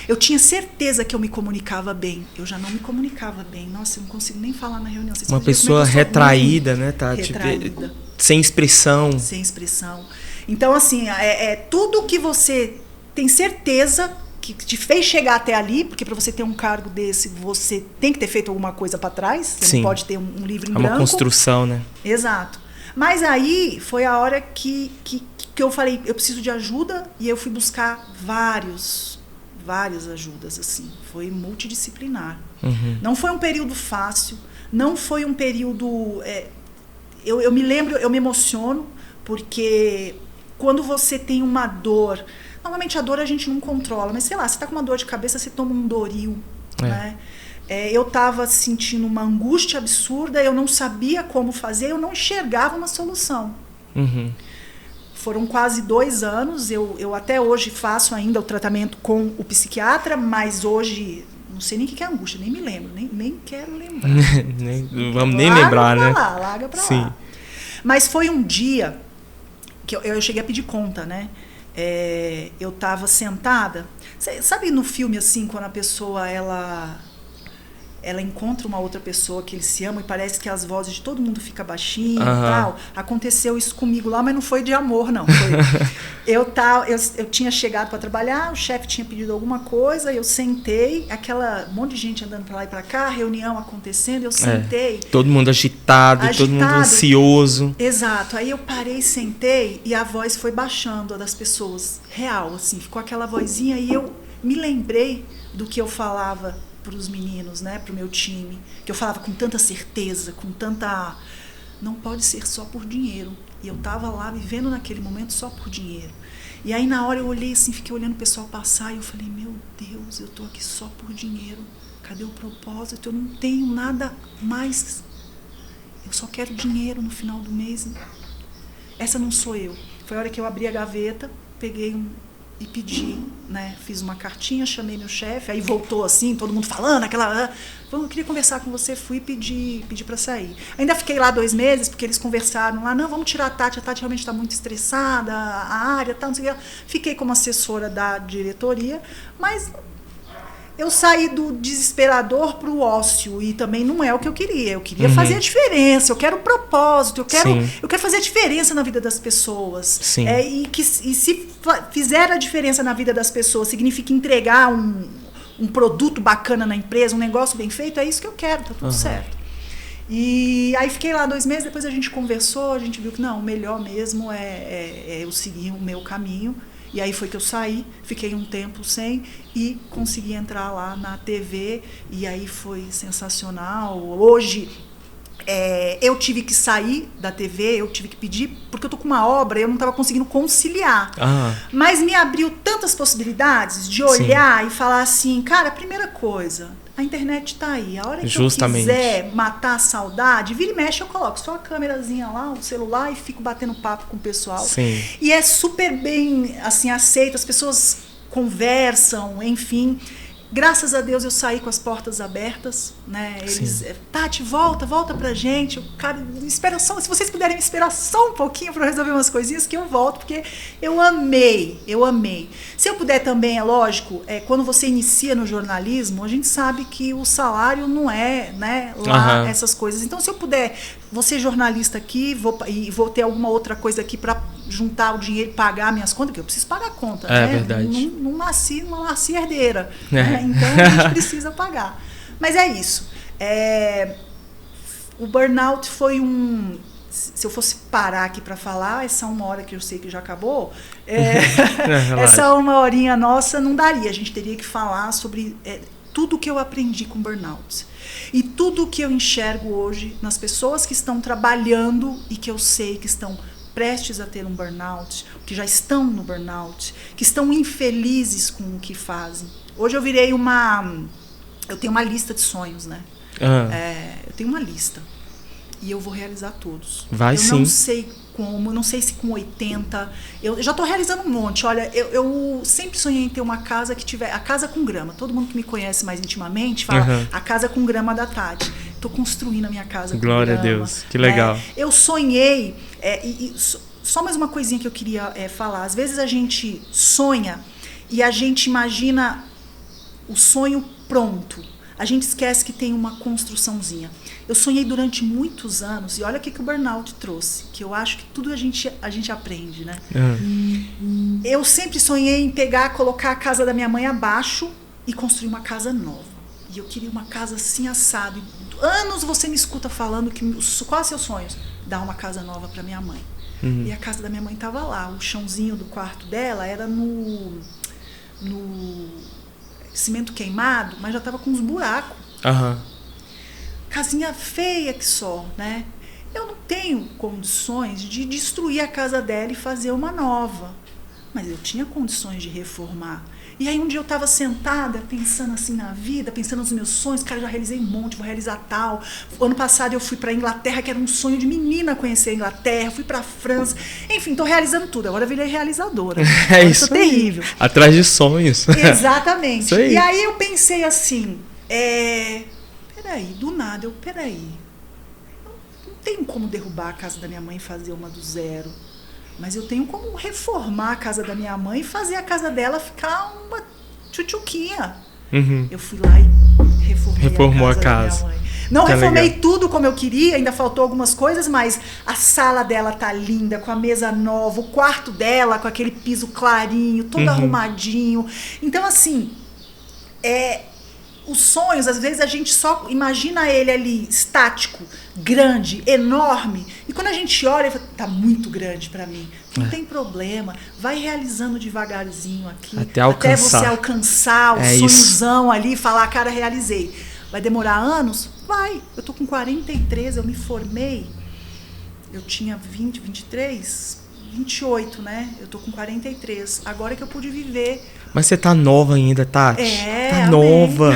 Eu tinha certeza que eu me comunicava bem. Eu já não me comunicava bem. Nossa, eu não consigo nem falar na reunião. Uma pessoa retraída, né, Tati? Retraída. Sem expressão. Sem expressão. Então, assim, tudo que você tem certeza que te fez chegar até ali, porque para você ter um cargo desse, você tem que ter feito alguma coisa para trás. Você não pode ter um livro em branco. É uma construção, né? Exato. Mas aí foi a hora que eu falei, eu preciso de ajuda, e eu fui buscar várias ajudas, assim. Foi multidisciplinar. Não foi um período fácil, não foi um período... Eu me lembro, eu me emociono, porque quando você tem uma dor... Normalmente a dor a gente não controla, mas sei lá, você tá com uma dor de cabeça, você toma um Doril, né? Eu estava sentindo uma angústia absurda, eu não sabia como fazer, eu não enxergava uma solução. Foram quase 2 anos, eu até hoje faço ainda o tratamento com o psiquiatra, mas hoje não sei nem o que é angústia, nem me lembro, nem quero lembrar. Vamos nem lembrar, né? Larga pra lá. Mas foi um dia que eu cheguei a pedir conta, né? Eu estava sentada, sabe no filme assim, quando a pessoa ela encontra uma outra pessoa que eles se amam e parece que as vozes de todo mundo ficam baixinho e tal. Aconteceu isso comigo lá, mas não foi de amor, não. Eu tinha chegado para trabalhar, o chefe tinha pedido alguma coisa, eu sentei, um monte de gente andando para lá e para cá, reunião acontecendo, eu sentei. Todo mundo agitado, todo mundo ansioso. Exato. Aí eu parei, sentei e a voz foi baixando, a das pessoas, real, assim, ficou aquela vozinha e eu me lembrei do que eu falava para os meninos, né, para o meu time, que eu falava com tanta certeza, com tanta... Não pode ser só por dinheiro. E eu estava lá vivendo naquele momento só por dinheiro. E aí na hora eu olhei assim, fiquei olhando o pessoal passar e eu falei, meu Deus, eu estou aqui só por dinheiro. Cadê o propósito? Eu não tenho nada mais. eu só quero dinheiro no final do mês. Essa não sou eu. Foi a hora que eu abri a gaveta, peguei e pedi, né? Fiz uma cartinha, chamei meu chefe, aí voltou assim, todo mundo falando, eu queria conversar com você, fui pedi para sair. Ainda fiquei lá 2 meses, porque eles conversaram lá, não, vamos tirar a Tati realmente está muito estressada, a área, tal, não sei o que. Fiquei como assessora da diretoria, mas eu saí do desesperador para o ócio, e também não é o que eu queria. Eu queria fazer a diferença, eu quero propósito, eu quero fazer a diferença na vida das pessoas. Sim. E se fizer a diferença na vida das pessoas, significa entregar um produto bacana na empresa, um negócio bem feito, é isso que eu quero, tá tudo certo. E aí fiquei lá 2 meses, depois a gente conversou, a gente viu que não, o melhor mesmo é eu seguir o meu caminho. E aí foi que eu saí, fiquei um tempo sem e consegui entrar lá na TV, e aí foi sensacional. Hoje eu tive que sair da TV, eu tive que pedir, porque eu tô com uma obra e eu não estava conseguindo conciliar. Mas me abriu tantas possibilidades de olhar e falar assim, cara, a primeira coisa, a internet tá aí. A hora que eu quiser matar a saudade, vira e mexe, eu coloco só a câmerazinha lá, o celular, e fico batendo papo com o pessoal. Sim. E é super bem assim, aceito, as pessoas conversam, enfim. Graças a Deus eu saí com as portas abertas, né? Eles, Tati, volta pra gente. Cara, espera só, se vocês puderem me esperar só um pouquinho para resolver umas coisinhas, que eu volto, porque eu amei. Se eu puder também, é lógico, quando você inicia no jornalismo, a gente sabe que o salário não é, né, lá essas coisas. Então, se eu puder, vou ser jornalista aqui, vou ter alguma outra coisa aqui para juntar o dinheiro e pagar minhas contas, porque eu preciso pagar a conta, né? Verdade. Não nasci herdeira, né? Então a gente precisa pagar. Mas é isso. O burnout foi se eu fosse parar aqui para falar, essa 1 hora que eu sei que já acabou, essa 1 horinha nossa não daria. A gente teria que falar sobre tudo que eu aprendi com burnout. E tudo que eu enxergo hoje nas pessoas que estão trabalhando e que eu sei que estão prestes a ter um burnout, que já estão no burnout, que estão infelizes com o que fazem. Hoje eu virei eu tenho uma lista de sonhos, né? Eu tenho uma lista e eu vou realizar todos. Eu não sei como, não sei se com 80, eu já estou realizando um monte. Olha, eu sempre sonhei em ter uma casa que tiver, a casa com grama. Todo mundo que me conhece mais intimamente fala, a casa com grama da Tati. Estou construindo a minha casa com grama. Glória a Deus, que legal. Eu sonhei, só mais uma coisinha que eu queria falar. Às vezes a gente sonha e a gente imagina o sonho pronto. A gente esquece que tem uma construçãozinha. Eu sonhei durante muitos anos, e olha o que o burnout trouxe, que eu acho que tudo a gente aprende, né? Eu sempre sonhei em colocar a casa da minha mãe abaixo e construir uma casa nova. E eu queria uma casa assim, assado. Anos você me escuta falando que quais seus sonhos? Dar uma casa nova para minha mãe. E a casa da minha mãe estava lá. O chãozinho do quarto dela era no cimento queimado, mas já estava com uns buracos. Casinha feia que só, né? Eu não tenho condições de destruir a casa dela e fazer uma nova. Mas eu tinha condições de reformar. E aí um dia eu estava sentada, pensando assim na vida, pensando nos meus sonhos, cara, já realizei um monte, vou realizar tal. Ano passado eu fui para a Inglaterra, que era um sonho de menina conhecer a Inglaterra, fui para a França. Enfim, tô realizando tudo, agora eu virei realizadora. Isso é terrível. Atrás de sonhos. Exatamente. Isso aí. E aí eu pensei assim, peraí, não tenho como derrubar a casa da minha mãe e fazer uma do zero. Mas eu tenho como reformar a casa da minha mãe e fazer a casa dela ficar uma tchutchuquinha. Eu fui lá e reformou a casa da minha mãe. Não reformei tudo como eu queria, ainda faltou algumas coisas, mas a sala dela tá linda, com a mesa nova, o quarto dela com aquele piso clarinho, todo arrumadinho. Então, assim, os sonhos, às vezes a gente só imagina ele ali estático, grande, enorme, e quando a gente olha, tá muito grande para mim. Não tem problema, vai realizando devagarzinho aqui, até você alcançar o sonhozão ali e falar, cara, realizei. Vai demorar anos? Vai. Eu tô com 43, eu me formei, eu tinha 20, 23, 28, né? Eu tô com 43. Agora que eu pude viver. Mas você tá nova ainda, Tati. Tá amém. nova.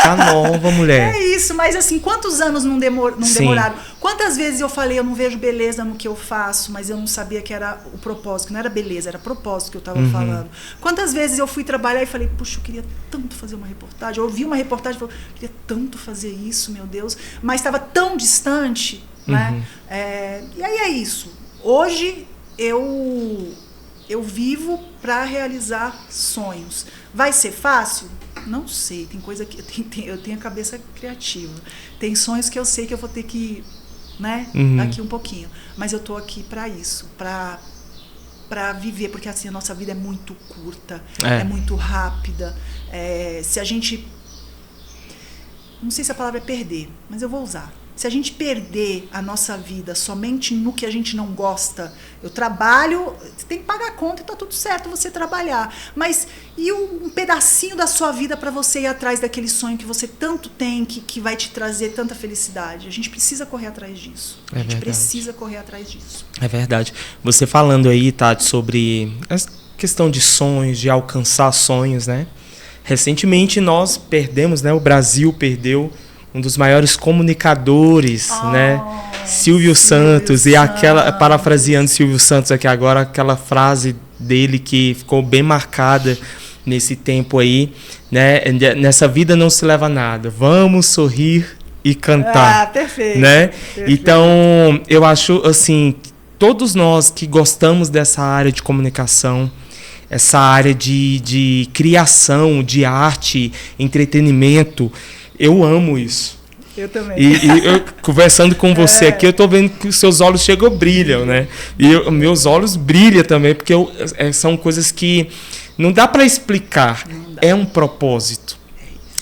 Tá nova, mulher. É isso, mas assim, quantos anos não demoraram? Quantas vezes eu falei, eu não vejo beleza no que eu faço, mas eu não sabia que era o propósito, que não era beleza, era propósito que eu estava falando. Quantas vezes eu fui trabalhar e falei, puxa, eu queria tanto fazer uma reportagem. Eu ouvi uma reportagem e falei, eu queria tanto fazer isso, meu Deus. Mas estava tão distante, né? E aí é isso. Hoje eu vivo para realizar sonhos. Vai ser fácil? Não sei. Tem coisa que eu tenho a cabeça criativa. Tem sonhos que eu sei que eu vou ter que, né, daqui um pouquinho. Mas eu tô aqui para isso, para viver, porque assim a nossa vida é muito curta, é muito rápida. Se a gente, não sei se a palavra é perder, mas eu vou usar. Se a gente perder a nossa vida somente no que a gente não gosta, eu trabalho, você tem que pagar a conta e tá tudo certo você trabalhar. Mas e um pedacinho da sua vida para você ir atrás daquele sonho que você tanto tem, que vai te trazer tanta felicidade? A gente precisa correr atrás disso. A gente precisa correr atrás disso. É verdade. Você falando aí, Tati, sobre a questão de sonhos, de alcançar sonhos, né? Recentemente nós perdemos, né? O Brasil perdeu um dos maiores comunicadores, né? Silvio Santos. E aquela, parafraseando Silvio Santos aqui agora, aquela frase dele que ficou bem marcada nesse tempo aí, né? Nessa vida não se leva nada. Vamos sorrir e cantar. Perfeito. Né? Perfeito. Então, eu acho assim, todos nós que gostamos dessa área de comunicação, essa área de criação, de arte, entretenimento, eu amo isso. Eu também. E eu, conversando com você aqui, eu tô vendo que os seus olhos chegam, brilham, né? E meus olhos brilham também, porque são coisas que não dá para explicar. É um propósito.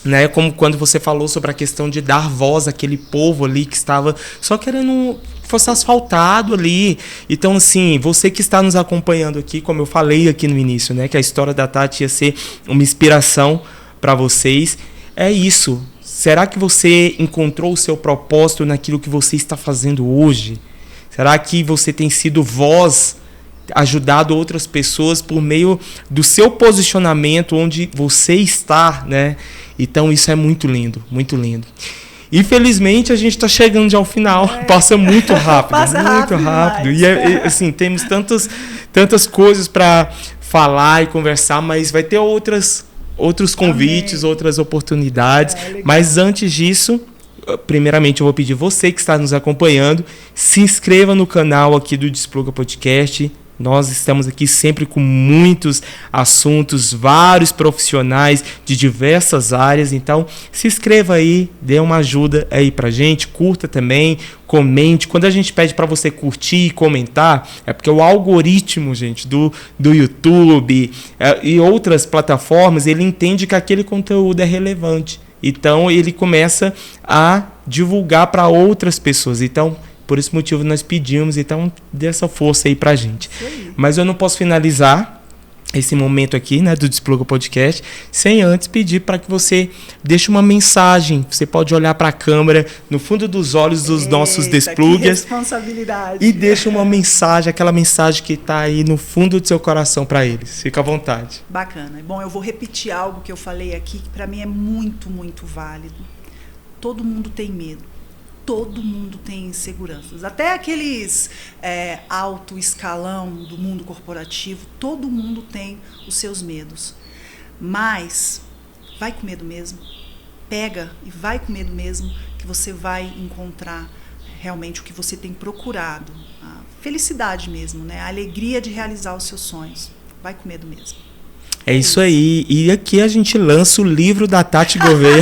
Né? Como quando você falou sobre a questão de dar voz àquele povo ali que estava só querendo que fosse asfaltado ali. Então, assim, você que está nos acompanhando aqui, como eu falei aqui no início, né? Que a história da Tati ia ser uma inspiração para vocês. É isso. Será que você encontrou o seu propósito naquilo que você está fazendo hoje? Será que você tem sido voz, ajudado outras pessoas por meio do seu posicionamento onde você está, né? Então isso é muito lindo, muito lindo. Infelizmente a gente está chegando já ao final, passa muito rápido, passa muito rápido. Demais. E assim, temos tantas coisas para falar e conversar, mas vai ter outros convites, outras oportunidades. Mas antes disso, primeiramente eu vou pedir você que está nos acompanhando, se inscreva no canal aqui do Despluga Podcast. Nós estamos aqui sempre com muitos assuntos, vários profissionais de diversas áreas. Então, se inscreva aí, dê uma ajuda aí pra gente, curta também, comente. Quando a gente pede para você curtir e comentar, é porque o algoritmo, gente, do YouTube e outras plataformas, ele entende que aquele conteúdo é relevante. Então, ele começa a divulgar para outras pessoas. Então, por esse motivo nós pedimos, então dê essa força aí pra gente. Mas eu não posso finalizar esse momento aqui, né, do Despluga Podcast, sem antes pedir para que você deixe uma mensagem. Você pode olhar para a câmera no fundo dos olhos dos nossos Desplugas. Responsabilidade. E deixa uma mensagem, aquela mensagem que está aí no fundo do seu coração para eles. Fica à vontade. Bacana. Bom, eu vou repetir algo que eu falei aqui, que para mim é muito, muito válido. Todo mundo tem medo. Todo mundo tem inseguranças. Até aqueles alto escalão do mundo corporativo, todo mundo tem os seus medos. Mas vai com medo mesmo. Pega e vai com medo mesmo, que você vai encontrar realmente o que você tem procurado. A felicidade mesmo, né? A alegria de realizar os seus sonhos. Vai com medo mesmo. É isso aí. E aqui a gente lança o livro da Tati Gouveia.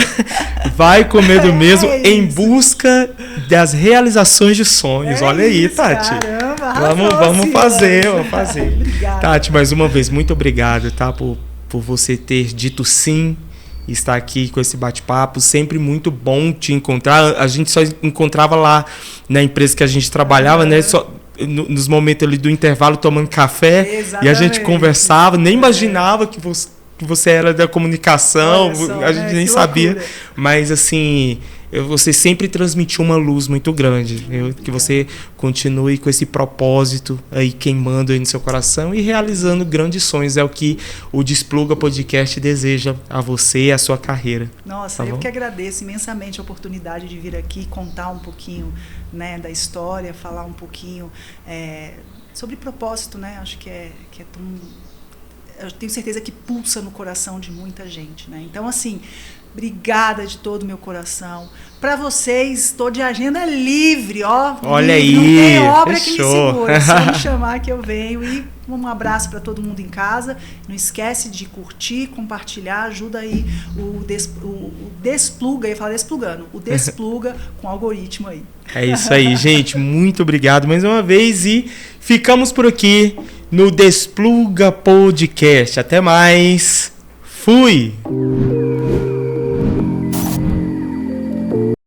Vai com medo mesmo, em busca das realizações de sonhos. Olha aí, isso, Tati. Caramba, vamos fazer. Obrigada. Tati, mais uma vez, muito obrigado, tá? Por você ter dito sim e estar aqui com esse bate-papo. Sempre muito bom te encontrar. A gente só encontrava lá na empresa que a gente trabalhava, né? Só nos momentos ali do intervalo tomando café. Exatamente. E a gente conversava, nem imaginava que que você era da comunicação, só, a gente nem sabia. Mas, assim, você sempre transmitiu uma luz muito grande. Que você continue com esse propósito aí queimando aí no seu coração e realizando grandes sonhos. É o que o Despluga Podcast deseja a você e a sua carreira. Nossa, eu que agradeço imensamente a oportunidade de vir aqui contar um pouquinho, né, da história, falar um pouquinho sobre propósito, né? Acho que é tão... Eu tenho certeza que pulsa no coração de muita gente, né? Então, assim, obrigada de todo o meu coração. Para vocês, estou de agenda livre, ó. Olha livre, aí, não tem obra fechou. que me segura. É só me chamar que eu venho. E um abraço para todo mundo em casa. Não esquece de curtir, compartilhar, ajuda aí o Despluga, eu ia falar Desplugando, o Despluga com o algoritmo aí. É isso aí, gente. Muito obrigado mais uma vez e ficamos por aqui no Despluga Podcast. Até mais. Fui!